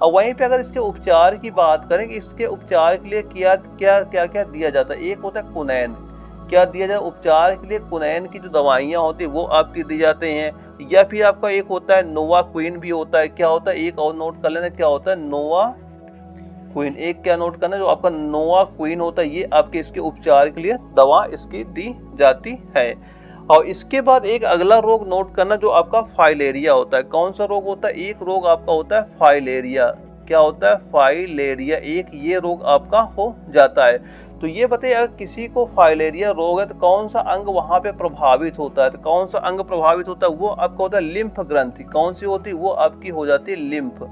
Speaker 1: और वहीं पे अगर इसके उपचार की बात करें कि इसके उपचार के लिए क्या क्या क्या क्या दिया जाता है, एक होता है कुनैन। क्या दिया जाए उपचार के लिए, कुनैन की जो दवाइयाँ होती है वो आपकी दी जाते हैं। या फिर आपका एक होता है नोवा क्वीन भी होता है। क्या होता है, एक और नोट कर लेना, क्या होता है, नोवा क्वीन। एक क्या नोट करना, जो आपका नोवा क्वीन होता है ये आपके इसके उपचार के लिए दवा इसकी दी जाती है। और इसके बाद एक अगला रोग नोट करना, जो आपका फाइलेरिया होता है। कौन सा रोग होता है, एक रोग आपका होता है फाइलेरिया। क्या होता है, फाइलेरिया, एक ये रोग आपका हो जाता है। तो ये बताइए अगर किसी को फाइलेरिया रोग है तो कौन सा अंग वहां पे प्रभावित होता है। तो कौन सा अंग प्रभावित होता है, वो आपका होता है लिम्फ ग्रंथि। कौन सी होती है, वो आपकी हो जाती है लिम्फ।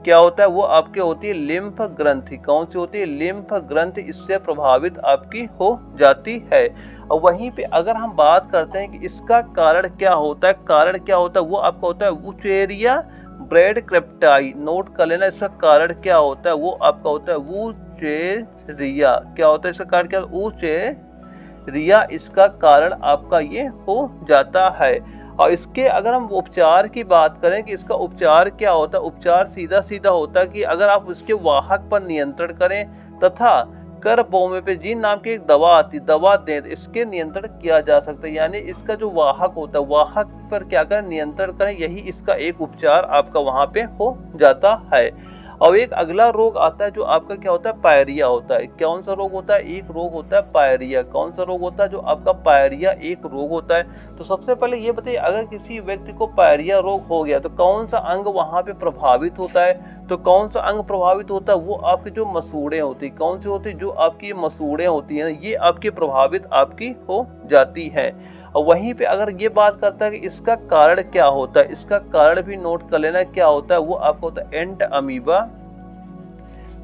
Speaker 1: क्या होता है, वो आपके होती है लिम्फ ग्रंथि। कौन सी होती है, लिम्फ ग्रंथि, इससे प्रभावित आपकी हो जाती है। और वहीं पे अगर हम बात करते हैं कि इसका कारण क्या होता है, कारण क्या होता है, वो आपका होता है वुचेरिया ब्रैडक्राफ्टियाई। नोट कर लेना, इसका कारण क्या होता है, वो आपका होता है वुचेरिया। क्या होता है इसका कारण, क्या वुचेरिया, इसका कारण आपका ये हो जाता है। और इसके अगर हम उपचार की बात करें कि इसका उपचार क्या होता है, उपचार सीधा सीधा होता है कि अगर आप उसके वाहक पर नियंत्रण करें तथा करबोमेपेजिन नाम की एक दवा आती, दवा दें, इसके नियंत्रण किया जा सकता है। यानी इसका जो वाहक होता है, वाहक पर क्या करें, नियंत्रण करें, यही इसका एक उपचार आपका वहां पे हो जाता है। और एक अगला रोग आता है जो आपका क्या होता है, पायरिया होता है। कौन सा रोग होता है, एक रोग होता है पायरिया। कौन सा रोग होता है, जो आपका पायरिया एक रोग होता है। तो सबसे पहले ये बताइए, अगर किसी व्यक्ति को पायरिया रोग हो गया तो कौन सा अंग वहां पे प्रभावित होता है। तो कौन सा अंग प्रभावित होता है, वो आपकी जो मसूड़े होती, कौन सी होती, जो आपकी मसूड़े होती है, ये आपकी प्रभावित आपकी हो जाती है। और वहीं पे अगर ये बात करता है कि इसका कारण क्या होता है, इसका कारण भी नोट कर लेना क्या होता है, वो आपको होता है एंट अमीबा।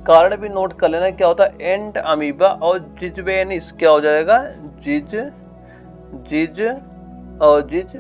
Speaker 1: कारण भी नोट कर लेना क्या होता है, एंट अमीबा। और जिजवेनिस क्या हो जाएगा, जिज जिज और जिज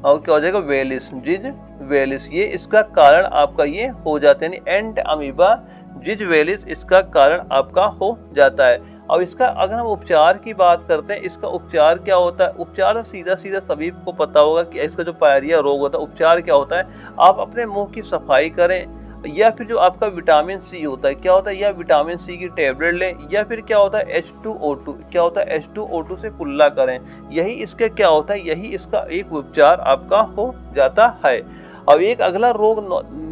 Speaker 1: और क्या हो जाएगा, वेलिस, जिज वेलिस, ये इसका कारण आपका ये हो जाता है। यानी एंट अमीबा जिज वेलिस इसका कारण आपका हो जाता है। अब इसका अगर हम उपचार की बात करते हैं, इसका उपचार क्या होता है, उपचार सीधा सीधा सभी को पता होगा कि इसका जो पायरिया रोग होता है, उपचार क्या होता है, आप अपने मुंह की सफाई करें, या फिर जो आपका विटामिन सी होता है, क्या होता है, या विटामिन सी की टेबलेट लें, या फिर क्या होता है H2O2, क्या होता है H2O2 से कुल्ला करें। यही इसका क्या होता है, यही इसका एक उपचार आपका हो जाता है। अब एक अगला रोग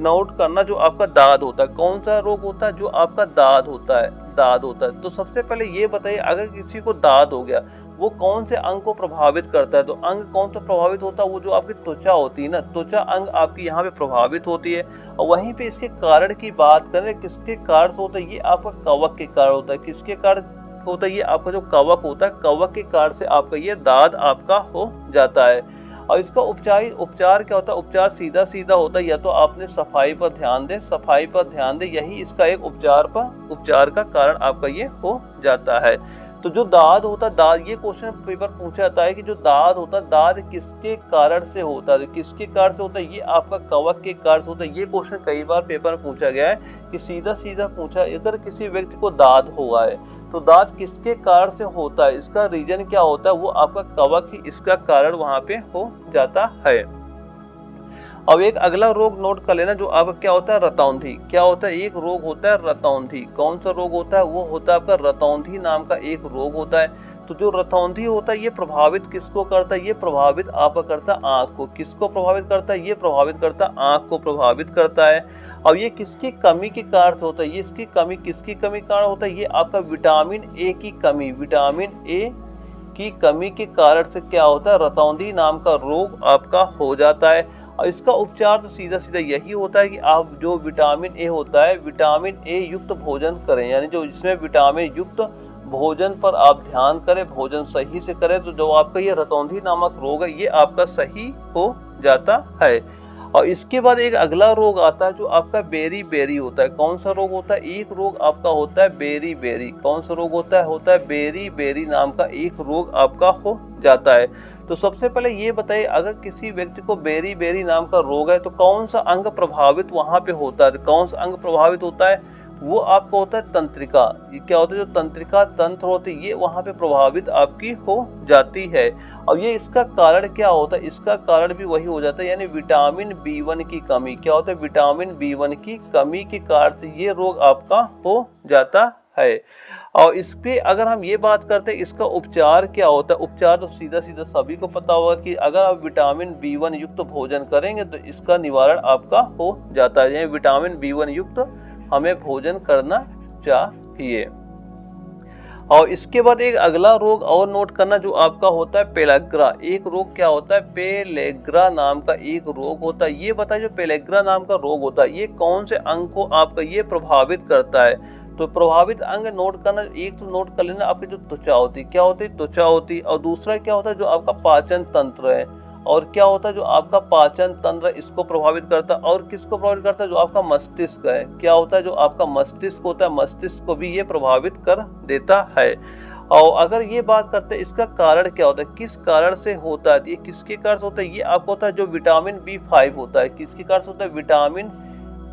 Speaker 1: नोट करना, जो आपका दाद होता है। कौन सा रोग होता है, जो आपका दाद होता है, दाद होता है। तो सबसे पहले ये बताइए, अगर किसी को दाद हो गया, वो कौन से अंग को प्रभावित करता है। तो अंग कौन सा प्रभावित होता है, वो जो आपकी त्वचा होती है ना, त्वचा अंग आपकी यहाँ पे प्रभावित होती है। और वहीं पे इसके कारण की बात करें, किसके कारण से होता है, ये आपका कवक के कारण होता है। किसके कारण होता है, ये आपका जो कवक होता है, कवक के कारण से आपका ये दाद आपका हो जाता है। और इसका उपचार क्या होता है, उपचार सीधा सीधा होता है, या तो आपने सफाई पर ध्यान दें, सफाई पर ध्यान दें, यही इसका एक उपचार का कारण आपका ये हो जाता है। तो जो दाद होता है, दाद, ये क्वेश्चन पेपर पूछा जाता है कि जो दाद होता है, दाद किसके कारण से होता है, किसके कारण से होता है, ये आपका कवक के कारण से होता है। ये क्वेश्चन कई बार पेपर में पूछा गया है कि सीधा सीधा पूछा, अगर किसी व्यक्ति को दाद हुआ है तो दाद किसके कारण से होता है, इसका रीजन क्या होता है, वो आपका कवक ही इसका कारण वहां पे हो जाता है। अब एक अगला रोग नोट कर लेना, जो आपका क्या होता है, रतौंधी। क्या होता है, एक रोग होता है रतौंधी। कौन सा रोग होता है, वो होता है आपका रतौंधी नाम का एक रोग होता है। तो जो रतौंधी होता है, ये प्रभावित किसको करता है, ये प्रभावित आपका करता है आंख को। किसको प्रभावित करता है, ये प्रभावित करता है आंख को प्रभावित करता है। अब ये किसकी कमी के कारण से होता है, ये इसकी कमी, किसकी कमी के कारण होता है, ये आपका विटामिन ए की कमी, विटामिन ए की कमी के कारण से क्या होता है, रतौंधी नाम का रोग आपका हो जाता है। और इसका उपचार तो सीधा सीधा यही होता है कि आप जो विटामिन ए होता है, विटामिन ए युक्त भोजन करें, यानी जो जिसमें विटामिन युक्त भोजन पर आप ध्यान करें, भोजन सही से करें, तो जो आपका ये रतौंधी नामक रोग है, ये आपका सही हो जाता है। और इसके बाद एक अगला रोग आता है, जो आपका बेरी बेरी होता है। कौन सा रोग होता है, एक रोग आपका होता है बेरी बेरी। कौन सा रोग होता है बेरी बेरी नाम का एक रोग आपका हो जाता है। तो सबसे पहले ये बताइए, अगर किसी व्यक्ति को बेरी बेरी नाम का रोग है, तो कौन सा अंग प्रभावित वहां पे होता है, कौन सा अंग प्रभावित होता है, वो आपको होता है तंत्रिका। ये क्या होता है, जो तंत्रिका तंत्र होती है, ये वहां पे प्रभावित आपकी हो जाती है। और ये इसका कारण क्या होता है, इसका कारण भी वही हो जाता है, यानी विटामिन B1 की कमी। क्या होता है, विटामिन B1 की कमी के कारण से ये रोग आपका हो जाता है। और इस पे अगर हम ये बात करते हैं, इसका उपचार क्या होता है, उपचार तो सीधा सीधा सभी को पता होगा कि अगर आप विटामिन B1 युक्त भोजन करेंगे तो इसका निवारण आपका हो जाता है। यानी विटामिन B1 युक्त हमें भोजन करना चाहिए। और इसके बाद एक अगला रोग और नोट करना, जो आपका होता है पेलेग्रा। एक रोग क्या होता है, पेलेग्रा नाम का एक रोग होता है। ये बताइए, जो पेलेग्रा नाम का रोग होता है, ये कौन से अंग को आपका ये प्रभावित करता है। तो प्रभावित अंग नोट करना, एक तो नोट कर लेना, आपकी जो त्वचा होती है, क्या होती है, त्वचा होती है। और दूसरा क्या होता है, जो आपका पाचन तंत्र है। और क्या होता है जो आपका पाचन तंत्र इसको प्रभावित करता है, और किसको प्रभावित करता है जो आपका मस्तिष्क है, क्या होता है जो आपका मस्तिष्क होता है, मस्तिष्क को भी ये प्रभावित कर देता है। और अगर ये बात करते हैं इसका कारण क्या होता है, किस कारण से होता है, ये किसके कारण से होता है, ये आपको होता है जो विटामिन B5 होता है, किसके कारण से होता है, विटामिन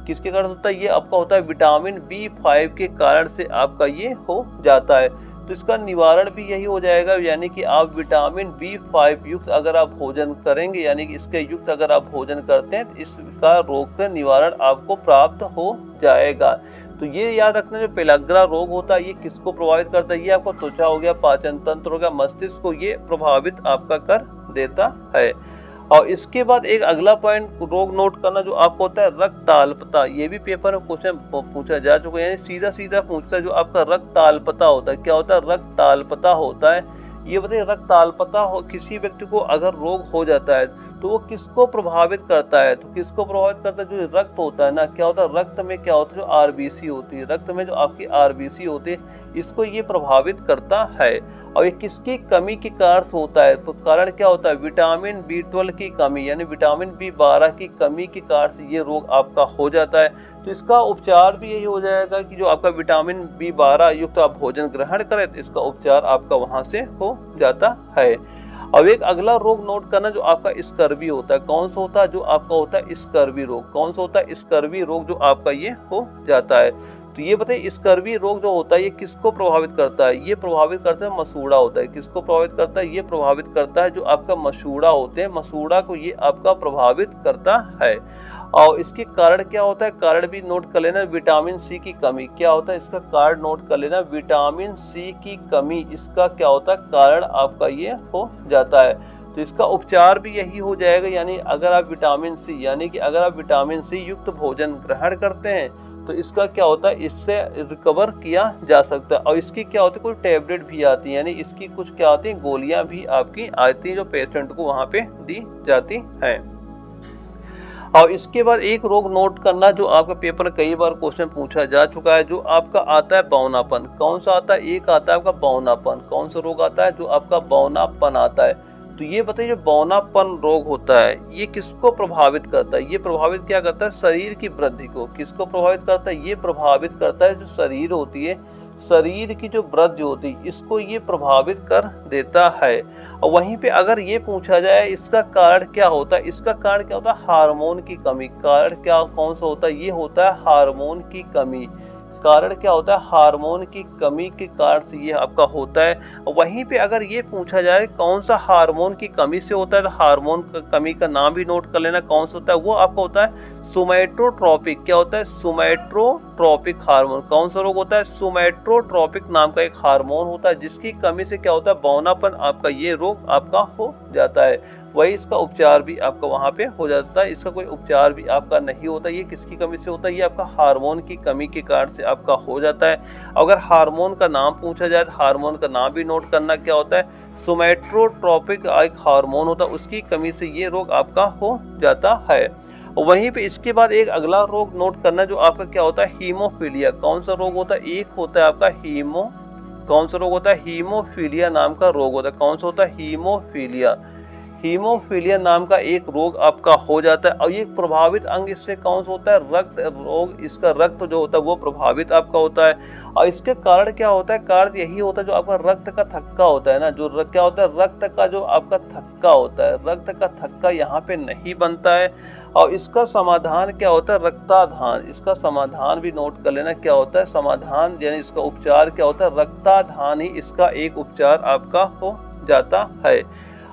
Speaker 1: किसके कारण होता है, ये आपका होता है विटामिन B5 के कारण से आपका ये हो जाता है। तो इसका निवारण भी यही हो जाएगा, यानी कि आप विटामिन B5 युक्त अगर आप भोजन करेंगे, यानी कि इसके युक्त अगर आप भोजन करते हैं तो इसका रोग का निवारण आपको प्राप्त हो जाएगा। तो ये याद रखना, जो पेलाग्रा रोग होता है ये किसको प्रभावित करता है, ये आपको त्वचा हो गया, पाचन तंत्र हो गया, मस्तिष्क को ये प्रभावित आपका कर देता है। और इसके बाद एक अगला पॉइंट रोग नोट करना जो आपको होता है रक्ताल्पता। ये भी पेपर में क्वेश्चन पूछा जा चुका है, यानी सीधा सीधा पूछता है जो आपका रक्ताल्पता होता है, क्या होता है, रक्ताल्पता होता है। ये बताइए रक्ताल्पता हो किसी व्यक्ति को अगर रोग हो जाता है तो वो किसको प्रभावित करता है, तो किसको प्रभावित करता है, जो रक्त होता है ना, क्या होता है रक्त में, क्या होता है जो आरबीसी होती है, रक्त में जो आपकी आरबीसी होती है इसको ये प्रभावित करता है। और ये किसकी कमी के कारण होता है, तो कारण क्या होता है, विटामिन B12 की कमी, यानी विटामिन B12 की कमी के कारण से ये रोग आपका हो जाता है। तो इसका उपचार भी यही हो जाएगा कि जो आपका विटामिन B12 युक्त आप भोजन ग्रहण करें तो इसका उपचार आपका वहां से हो जाता है। अब एक अगला रोग नोट करना जो आपका स्कर्वी होता है, कौन सा होता है, जो आपका होता है स्कर्वी रोग, कौन सा होता है, स्कर्वी रोग जो आपका ये हो जाता है। तो ये बताइए स्कर्वी रोग जो होता है ये किसको प्रभावित करता है, ये प्रभावित करता है मसूड़ा होता है, किसको प्रभावित करता है, ये प्रभावित करता है जो आपका मसूड़ा होते हैं, मसूड़ा को ये आपका प्रभावित करता है। और इसके कारण क्या होता है, कारण भी नोट कर लेना, विटामिन सी की कमी, क्या होता है इसका कारण नोट कर लेना, विटामिन सी की कमी, इसका क्या होता है कारण आपका ये हो जाता है। तो इसका उपचार भी यही हो जाएगा, यानी अगर आप विटामिन सी, यानी कि अगर आप विटामिन सी युक्त भोजन ग्रहण करते हैं तो इसका क्या होता है, इससे रिकवर किया जा सकता है। और इसकी क्या होती है, कोई टैबलेट भी आती है, यानी इसकी कुछ क्या होती है, गोलियां भी आपकी आती है जो पेशेंट को वहां पे दी जाती हैं। और इसके बाद एक रोग नोट करना जो आपका पेपर में कई बार क्वेश्चन पूछा जा चुका है, जो आपका आता है बौनापन, कौन सा आता है, एक आता है आपका बौनापन, कौन सा रोग आता है जो आपका बौनापन आता है। तो ये बताइए जो बौनापन रोग होता है ये किसको प्रभावित करता है, ये प्रभावित क्या करता है, शरीर की वृद्धि को, किसको प्रभावित करता है, ये प्रभावित करता है जो शरीर होती है, शरीर की जो वृद्धि होती है इसको ये प्रभावित कर देता है। और वहीं पे अगर ये पूछा जाए इसका कारण क्या होता है, इसका कारण क्या होता है, हार्मोन की कमी, कारण क्या कौन सा होता है, ये होता है हार्मोन की कमी, कारण क्या होता है, हार्मोन की कमी के कारण से ये आपका होता है। वहीं पे अगर ये पूछा जाए कौन सा हार्मोन की कमी से होता है तो हार्मोन कमी का नाम भी नोट कर लेना, कौन सा होता है, वो आपका होता है सोमैटोट्रोपिक, क्या होता है, सोमैटोट्रोपिक हार्मोन, कौन सा रोग होता है, सोमैटोट्रोपिक नाम का एक हार्मोन होता है जिसकी कमी से क्या होता है, बौनापन आपका ये रोग आपका हो जाता है। वही इसका उपचार भी आपका वहां पे हो जाता है, इसका कोई उपचार भी आपका नहीं होता, ये किसकी कमी से होता है, ये आपका हार्मोन की कमी के कारण से आपका हो जाता है। अगर हार्मोन का नाम पूछा जाए तो हार्मोन का नाम भी नोट करना, क्या होता है, सोमैटोट्रोपिक एक हार्मोन होता है उसकी कमी से ये रोग आपका हो जाता है। वहीं पे इसके बाद एक अगला रोग नोट करना जो आपका क्या होता है, हीमोफीलिया, कौन सा रोग होता है, एक होता है आपका कौन सा रोग होता है, हीमोफीलिया नाम का रोग होता है, कौन सा होता है, हीमोफीलिया, हीमोफीलिया नाम का एक रोग आपका हो जाता है। और ये प्रभावित अंग इससे कौन सा होता है, रक्त रोग, इसका रक्त जो होता है वो प्रभावित आपका होता है। और इसके कारण क्या होता है, कारण यही होता है जो आपका रक्त का थक्का होता है ना, जो क्या होता है, रक्त का जो आपका थक्का होता है, रक्त का थक्का यहाँ पे नहीं बनता है। और इसका समाधान क्या होता है, रक्ताधान, इसका समाधान भी नोट कर लेना, क्या होता है समाधान, यानी इसका उपचार क्या होता है, रक्ताधान ही इसका एक उपचार आपका हो जाता है।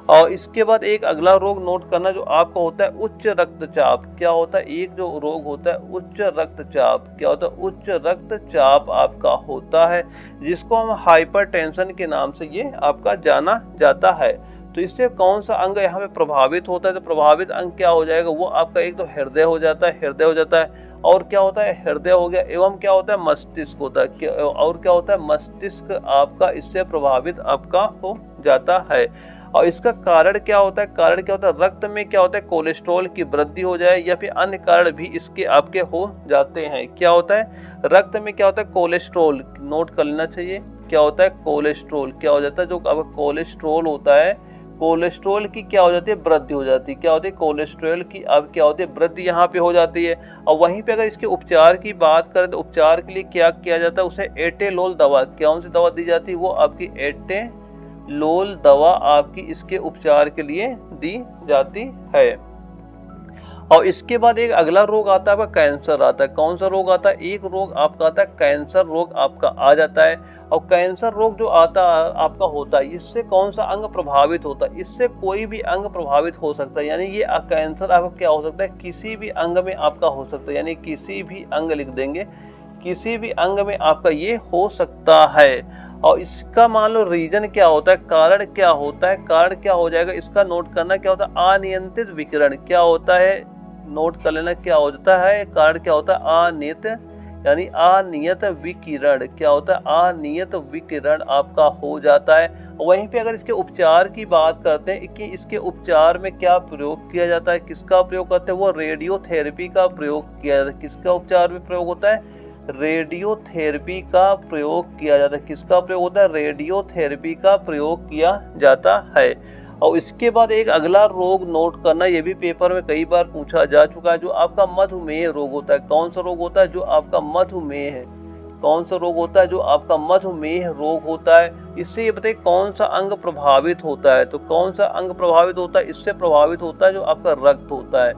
Speaker 1: और इसके बाद एक अगला रोग नोट करना जो आपका होता है उच्च रक्तचाप, क्या होता है, एक जो रोग होता है उच्च रक्तचाप, क्या होता है, उच्च रक्तचाप आपका होता है जिसको हम हाइपरटेंशन के नाम से ये आपका जाना जाता है। तो इससे कौन सा अंग यहाँ पे प्रभावित होता है, तो प्रभावित अंग क्या हो जाएगा, वो आपका एक तो हृदय हो जाता है, हृदय हो जाता है, और क्या होता है, हृदय हो गया, एवं क्या होता है, मस्तिष्क होता है, और क्या होता है, मस्तिष्क आपका इससे प्रभावित आपका हो जाता है। और इसका कारण क्या होता है, कारण क्या होता है, रक्त में क्या होता है, कोलेस्ट्रॉल की वृद्धि हो जाए या फिर अन्य कारण भी इसके आपके हो जाते हैं। क्या होता है, रक्त में क्या होता है, कोलेस्ट्रॉल नोट कर लेना चाहिए, क्या होता है, कोलेस्ट्रॉल क्या हो जाता है, जो आपका कोलेस्ट्रॉल होता है, कोलेस्ट्रॉल की क्या हो जाती है, वृद्धि हो जाती है। क्या होती है, कोलेस्ट्रॉल की अब क्या होती है, वृद्धि यहाँ पे हो जाती है। और वहीं पे अगर इसके उपचार की बात करें तो उपचार के लिए क्या किया जाता है, उसे एटेलोल दवा, कौन सी दवा दी जाती है, वो आपकी एटेलोल दवा आपकी इसके उपचार के लिए दी जाती है। और इसके बाद एक अगला रोग आता है, आपका कैंसर आता है। कौन सा रोग आता है, एक रोग आपका आता है कैंसर रोग आपका आ जाता है। और कैंसर रोग जो आता आपका होता है, इससे कौन सा अंग प्रभावित होता है, इससे कोई भी अंग प्रभावित हो सकता है। यानी ये कैंसर आपका क्या हो सकता है, किसी भी अंग में आपका हो सकता है। यानी किसी भी अंग लिख देंगे, किसी भी अंग में आपका ये हो सकता है। और इसका मान लो रीजन क्या होता है, कारण क्या होता है, कारण क्या हो जाएगा, इसका नोट करना क्या होता है, अनियंत्रित विकिरण क्या होता है, नोट कर लेना क्या होता है, कारण क्या होता है, अनियत यानी अनियत विकिरण। क्या होता है, अनियत विकिरण आपका हो जाता है। वहीं पे अगर इसके उपचार की बात करते हैं कि इसके उपचार में क्या प्रयोग किया जाता है, किसका प्रयोग करते हैं, वो रेडियोथेरेपी का प्रयोग किया जाता है। किसका उपचार में प्रयोग होता है, रेडियोथेरेपी का प्रयोग किया जाता है। किसका प्रयोग होता है, रेडियोथेरेपी का प्रयोग किया जाता है। और इसके बाद एक अगला रोग नोट करना, ये भी पेपर में कई बार पूछा जा चुका है, जो आपका मधुमेह रोग होता है। कौन सा रोग होता है, जो आपका मधुमेह है, कौन सा रोग होता है, जो आपका मधुमेह रोग होता है। इससे ये बताइए कौन सा अंग प्रभावित होता है, तो कौन सा अंग प्रभावित होता है, इससे प्रभावित होता है जो आपका रक्त होता है,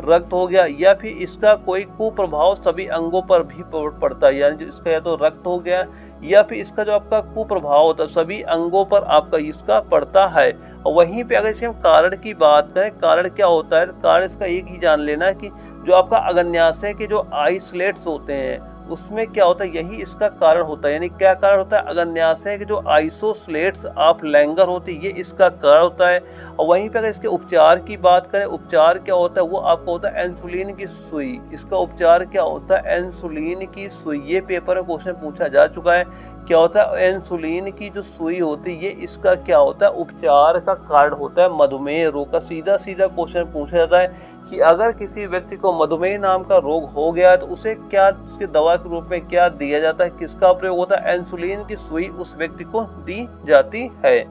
Speaker 1: रक्त हो गया, या फिर इसका कोई कुप्रभाव सभी अंगों पर भी पड़ता है। यानी जो इसका या तो रक्त हो गया, या फिर इसका जो आपका कुप्रभाव होता है सभी अंगों पर आपका इसका पड़ता है। और वहीं पे अगर इसके हम कारण की बात करें, कारण क्या होता है, कारण इसका एक ही जान लेना है कि जो आपका अग्न्याशय के जो आइसोलेट्स होते हैं उसमें क्या होता है, यही इसका कारण होता है। यानी क्या कारण होता है, अग्न्याशय के जो आइसोलेट्स ऑफ लैंगर होती है, ये इसका कारण होता है। और वहीं पे अगर इसके उपचार की बात करें, उपचार क्या होता है, वो आपको होता है इंसुलिन की सुई। इसका उपचार क्या होता है, इंसुलिन की सुई। ये पेपर में क्वेश्चन पूछा जा चुका है। क्या होता है, इंसुलिन की जो सुई होती है ये इसका क्या होता है, उपचार का कारण होता है मधुमेह रोग का। सीधा सीधा क्वेश्चन पूछा जाता है कि अगर किसी व्यक्ति को मधुमेह नाम का रोग हो गया है तो उसे क्या, उसके दवा के रूप में क्या दिया जाता है, किसका प्रयोग होता है, इंसुलिन की सुई उस व्यक्ति को दी जाती है।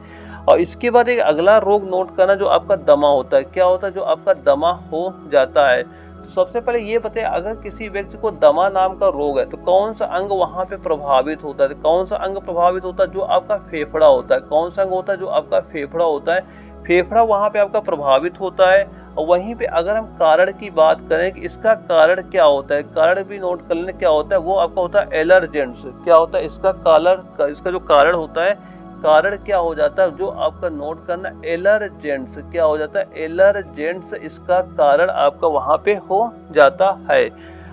Speaker 1: और इसके बाद एक अगला रोग नोट करना, जो आपका दमा होता है। क्या होता है, जो आपका दमा हो जाता है। तो सबसे पहले ये बताइए, अगर किसी व्यक्ति को दमा नाम का रोग है तो कौन सा अंग वहां पे प्रभावित होता है, तो कौन सा अंग प्रभावित होता है, जो आपका फेफड़ा होता है। कौन सा अंग होता है, जो आपका फेफड़ा होता है, फेफड़ा वहां पे आपका प्रभावित होता है। और वहीं पे अगर हम कारण की बात करें कि इसका कारण क्या होता है, कारण भी नोट कर लेना क्या होता है, वो आपका होता है एलर्जेंट्स। क्या होता है इसका इसका जो कारण होता है, कारण क्या हो जाता है, जो आपका नोट करना एलर्जेंट्स। क्या हो जाता है, एलर्जेंट्स इसका कारण आपका वहां पे हो जाता है।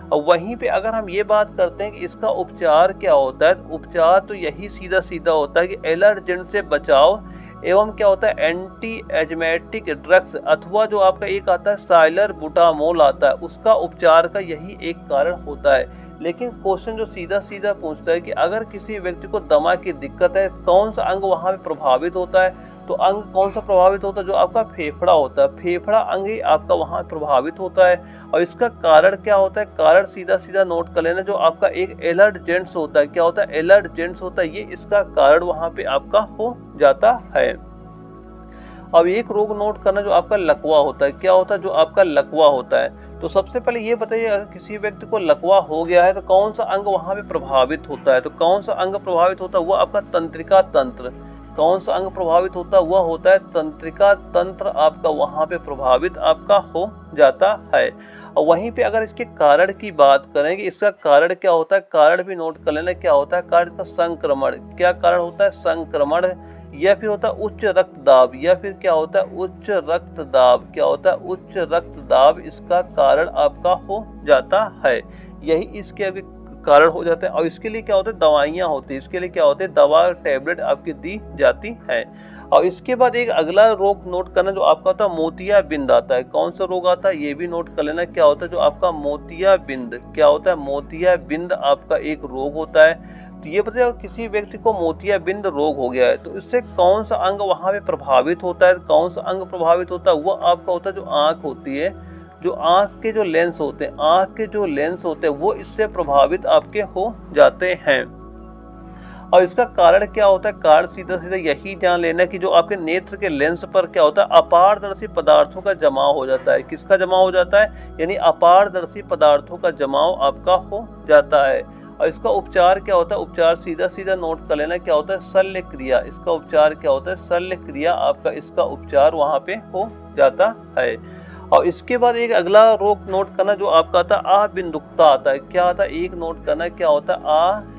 Speaker 1: और वहीं पे अगर हम ये बात करते हैं कि इसका उपचार क्या होता है, उपचार तो यही सीधा सीधा होता है कि एलर्जेंट से बचाव एवं क्या होता है, एंटी एजमेटिक ड्रग्स, अथवा जो आपका एक आता है साइलरबुटामोल आता है, उसका उपचार का यही एक कारण होता है। लेकिन क्वेश्चन जो सीधा सीधा पूछता है कि अगर किसी व्यक्ति को दमा की दिक्कत है, कौन सा अंग वहां पे प्रभावित होता है, तो अंग कौन सा प्रभावित होता है, जो आपका फेफड़ा होता है, फेफड़ा अंग ही आपका वहां प्रभावित होता है। और इसका कारण क्या होता है, कारण सीधा सीधा नोट कर लेना, जो आपका एक एलर्जेंट्स होता है। क्या होता है, एलर्जेंट्स होता है, ये इसका कारण वहां पे आपका हो जाता है। अब एक रोग नोट करना, जो आपका लकवा होता है। क्या होता है, जो आपका लकवा होता है। तो सबसे पहले ये बताइए, अगर किसी व्यक्ति को लकवा हो गया है तो कौन सा अंग वहां पे प्रभावित होता है, तो कौन सा अंग प्रभावित होता है, वो आपका तंत्रिका तंत्र। कौन सा अंग प्रभावित होता है, वह होता है तंत्रिका तंत्र आपका वहां पे प्रभावित आपका हो जाता है। और वहीं पे अगर इसके कारण की बात करें कि इसका कारण क्या होता है, कारण भी नोट कर लेना। क्या होता है, कारण का संक्रमण। क्या कारण होता है, संक्रमण, या फिर होता है उच्च रक्तदाब, या फिर क्या होता है, उच्च रक्तदाब। क्या होता है, उच्च रक्तदाब इसका कारण आपका हो जाता है। यही इसके अभी कारण हो जाते हैं। और इसके लिए क्या होता है, दवाइयाँ होती है, इसके लिए क्या होते हैं, दवा टैबलेट आपकी दी जाती है। और इसके बाद एक अगला रोग नोट करना, जो आपका होता है मोतियाबिंद आता है। कौन सा रोग आता है, ये भी नोट कर लेना। क्या होता है, जो आपका मोतियाबिंद। क्या होता है, मोतियाबिंद आपका एक रोग होता है। तो ये बताइए, अगर किसी व्यक्ति को मोतियाबिंद रोग हो गया है तो इससे कौन सा अंग वहां पे प्रभावित होता है, कौन सा अंग प्रभावित होता है, वो आपका होता है जो आंख होती है, जो आंख के जो लेंस होते हैं, आंख के जो लेंस होते हैं वो इससे प्रभावित आपके हो जाते हैं। और इसका कारण क्या होता है, कारण सीधा सीधा यही जान लेना कि जो आपके नेत्र के लेंस पर क्या होता है, अपारदर्शी पदार्थों का जमाव हो जाता है। किसका जमाव हो जाता है, यानी अपारदर्शी पदार्थों का जमाव आपका हो जाता है। और इसका उपचार क्या होता है, उपचार सीधा सीधा नोट कर लेना क्या होता है, शल्य क्रिया। इसका उपचार क्या होता है, शल्य क्रिया आपका इसका उपचार वहां पे हो जाता है। और इसके बाद एक अगला रोग नोट करना जो आपका आता है अबिंदुकता आता है। क्या आता है, एक नोट करना क्या होता है,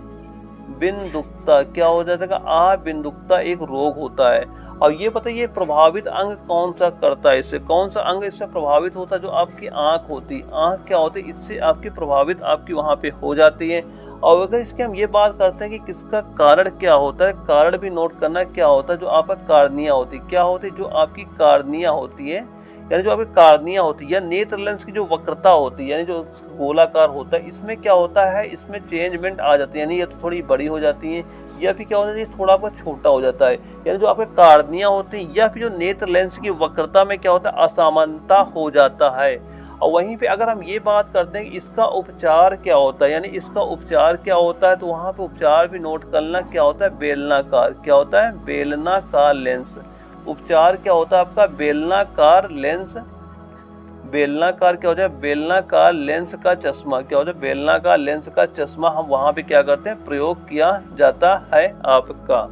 Speaker 1: बिंदुकता। क्या हो जाता है, अबिंदुकता एक रोग होता है। और ये बताइए प्रभावित अंग कौन सा करता है, इससे कौन सा अंग इससे प्रभावित होता है, जो आपकी आंख होती है। आंख क्या होती है, इससे आपकी प्रभावित आपकी वहां पे हो जाती है। और अगर इसके हम ये बात करते हैं कि किसका कारण क्या होता है, कारण भी नोट करना क्या होता है, जो आपका कार्निया होती है। क्या होती है, जो आपकी कार्निया होती है, यानी जो आपकी कार्निया होती है या नेत्र लेंस की जो वक्रता होती है, यानी जो गोलाकार होता है, इसमें क्या होता है, इसमें चेंजमेंट आ जाती है, यानी ये तो थोड़ी बड़ी हो जाती है या फिर क्या होता है, ये थोड़ा आपका छोटा हो जाता है। यानी जो आपके कार्निया होते हैं या फिर जो नेत्र लेंस की वक्रता में क्या होता है, असामान्यता हो जाता है। और वहीं पे अगर हम ये बात करते हैं कि इसका उपचार क्या होता है, यानी इसका उपचार क्या होता है, तो वहां पे उपचार भी नोट करना क्या होता है, बेलनाकार। क्या होता है, बेलनाकार लेंस। उपचार क्या होता है आपका, बेलनाकार लेंस। बेलनाकार क्या होता है, बेलनाकार लेंस का चश्मा। क्या होता है, बेलनाकार लेंस का चश्मा हम वहां पे क्या करते हैं, प्रयोग किया जाता है आपका।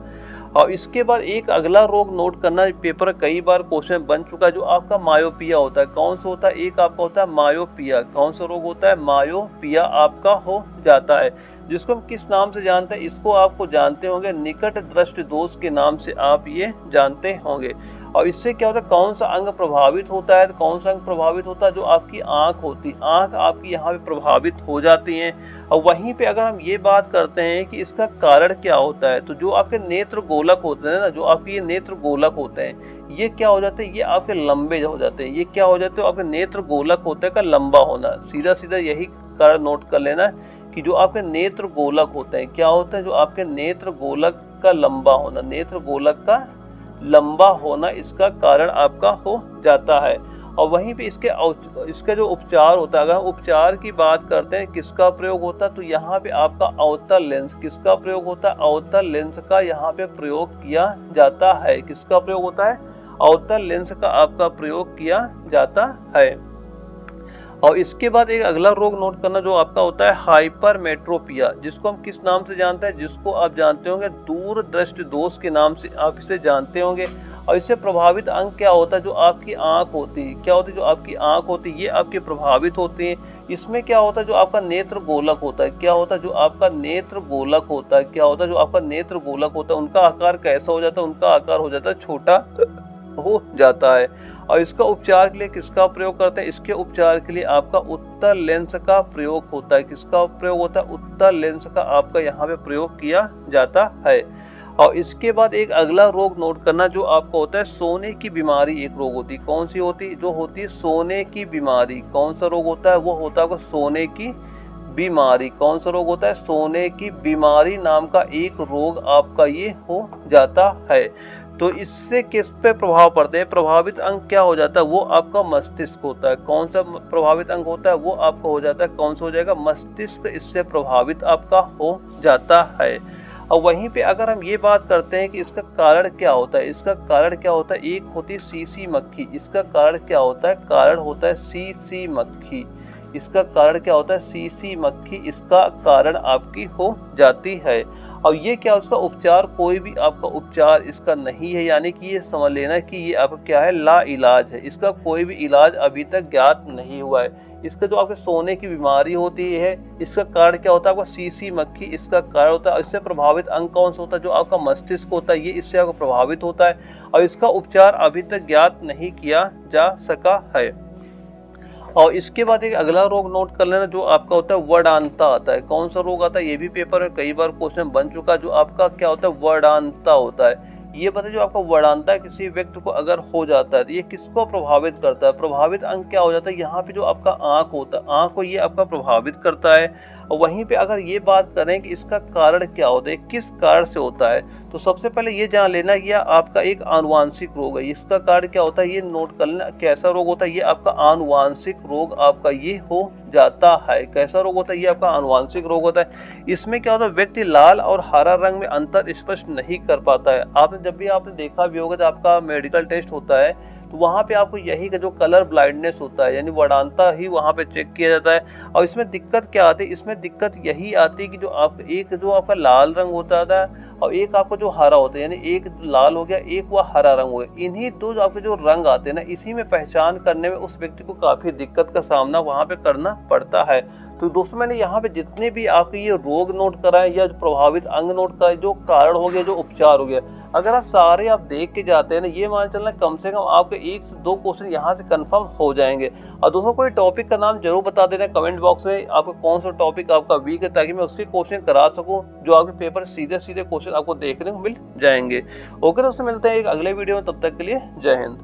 Speaker 1: और इसके बाद एक अगला रोग नोट करना, पेपर कई बार क्वेश्चन बन चुका है, जो आपका मायोपिया होता है। कौन सा होता है, एक आपका होता है मायोपिया। कौन सा रोग होता है, मायोपिया आपका हो जाता है, जिसको हम किस नाम से जानते हैं, इसको आपको जानते होंगे निकट दृष्टि दोष के नाम से आप ये जानते होंगे। और इससे क्या होता है, कौन सा अंग प्रभावित होता है, कौन सा अंग प्रभावित होता है, जो आपकी आंख होती है, आंख आपकी यहाँ पे प्रभावित हो जाती है। और वहीं पे अगर हम ये बात करते हैं कि इसका कारण क्या होता है, तो जो आपके नेत्र गोलक होते हैं ना, जो आपके ये नेत्र गोलक होते हैं, ये क्या हो जाते हैं, ये आपके लंबे हो जाते हैं। ये क्या हो जाते हैं, आपके नेत्र गोलक होते हैं का लंबा होना। सीधा सीधा यही कारण नोट कर लेना कि जो आपके नेत्र गोलक होते हैं, क्या होता है, जो आपके नेत्र गोलक का लंबा होना, नेत्र गोलक का लंबा होना इसका कारण आपका हो जाता है। और वहीं पे इसका जो उपचार होता है, अगर हम उपचार की बात करते हैं किसका प्रयोग होता है, तो यहाँ पे आपका अवतल लेंस। किसका प्रयोग होता है, अवतल लेंस का यहाँ पे प्रयोग किया जाता है। किसका प्रयोग होता है, अवतल लेंस का आपका प्रयोग किया जाता है। और इसके बाद एक अगला रोग नोट करना जो आपका होता है हाइपरमेट्रोपिया, जिसको हम किस नाम से जानते हैं, जिसको आप जानते होंगे दूरदृष्टि दोष के नाम से आप इसे जानते होंगे। और इससे प्रभावित अंग क्या होता है, जो आपकी आंख होती है। क्या होती है, जो आपकी आंख होती है, ये आपके प्रभावित होती है। इसमें क्या होता है, जो आपका नेत्र गोलक होता है। क्या होता है, जो आपका नेत्र गोलक होता है। क्या होता है, जो आपका नेत्र गोलक होता है, उनका आकार कैसा हो जाता है, उनका आकार हो जाता है छोटा हो जाता है। और इसका उपचार के लिए किसका प्रयोग करते हैं, इसके उपचार के लिए आपका उत्तल लेंस का प्रयोग होता है। किसका प्रयोग होता है, उत्तल लेंस का आपका यहाँ पे प्रयोग किया जाता है। और इसके बाद एक अगला रोग नोट करना जो आपका होता है सोने की बीमारी। एक रोग होती है, कौन सी होती है, जो होती है सोने की बीमारी। कौन सा रोग होता है, वो होता है सोने की बीमारी। कौन सा रोग होता है, सोने की बीमारी नाम का एक रोग आपका ये हो जाता है। तो इससे किस पे प्रभाव पड़ते हैं, प्रभावित अंग क्या हो जाता है, वो आपका मस्तिष्क होता है। कौन सा प्रभावित अंग होता है, वो आपका हो जाता है, कौन सा हो जाएगा, मस्तिष्क इससे प्रभावित आपका हो जाता है। और वहीं पे अगर हम ये बात करते हैं कि इसका कारण क्या होता है, इसका कारण क्या होता है, एक होती है सीसी मक्खी। इसका कारण क्या होता है, कारण होता है सीसी मक्खी। इसका कारण क्या होता है, सीसी मक्खी इसका कारण आपकी हो जाती है। और ये क्या, उसका उपचार कोई भी आपका उपचार इसका नहीं है, यानी कि ये समझ लेना कि ये आपका क्या है, ला इलाज है। इसका कोई भी इलाज अभी तक ज्ञात नहीं हुआ है। इसका जो आपके सोने की बीमारी होती है, इसका कारण क्या होता है, आपका सीसी मक्खी इसका कारण होता है। इससे प्रभावित अंग कौन सा होता है, जो आपका मस्तिष्क होता है, ये इससे आपको प्रभावित होता है। और इसका उपचार अभी तक ज्ञात नहीं किया जा सका है। और इसके बाद एक अगला रोग नोट कर लेना जो आपका होता है वर्णांता आता है। कौन सा रोग आता है, ये भी पेपर में कई बार क्वेश्चन बन चुका है, जो आपका क्या होता है, वर्णांता होता है। ये बताइए, जो आपका वर्णांता किसी व्यक्ति को अगर हो जाता है तो ये किसको प्रभावित करता है, प्रभावित अंग क्या हो जाता है, यहाँ पे जो आपका आंख होता है, आंख को ये आपका प्रभावित करता है। वहीं पे अगर ये बात करें कि इसका कारण क्या होता है, किस कारण से होता है, तो सबसे पहले ये जान लेना ये आपका एक आनुवांशिक रोग है। इसका कारण क्या होता है ये नोट कर लेना, कैसा रोग होता है, ये आपका आनुवांशिक रोग आपका ये हो जाता है। कैसा रोग होता है, ये आपका आनुवांशिक रोग होता है। इसमें क्या होता है, व्यक्ति लाल और हरा रंग में अंतर स्पष्ट नहीं कर पाता है। आपने जब भी आपने देखा भी होगा, जब आपका मेडिकल टेस्ट होता है तो वहां पे आपको यही का जो कलर ब्लाइंडनेस होता है, यानी वर्णांता ही वहां पे चेक किया जाता है। और इसमें दिक्कत क्या आती है, इसमें दिक्कत यही आती है कि जो आप एक जो आपका लाल रंग होता था और एक आपका जो हरा होता है, यानी एक लाल हो गया, एक वो हरा रंग हो गया, इन्हीं दो जो आपके जो रंग आते हैं ना, इसी में पहचान करने में उस व्यक्ति को काफी दिक्कत का सामना वहां पे करना पड़ता है। तो दोस्तों मैंने यहाँ पे जितने भी आपके ये रोग नोट कराए या जो प्रभावित अंग नोट कराए, जो कारण हो गया, जो उपचार हो गया, अगर आप सारे आप देख के जाते हैं ना, ये मान चलना कम से कम आपके 1 से 2 क्वेश्चन यहाँ से कंफर्म हो जाएंगे। और दोस्तों कोई टॉपिक का नाम जरूर बता देना कमेंट बॉक्स में, आपका कौन सा टॉपिक आपका वीक है, ताकि मैं उसके क्वेश्चन करा सकूं, जो आपके पेपर सीधे सीधे क्वेश्चन आपको देखने को मिल जाएंगे। ओके दोस्तों, मिलते हैं एक अगले वीडियो में, तब तक के लिए जय हिंद।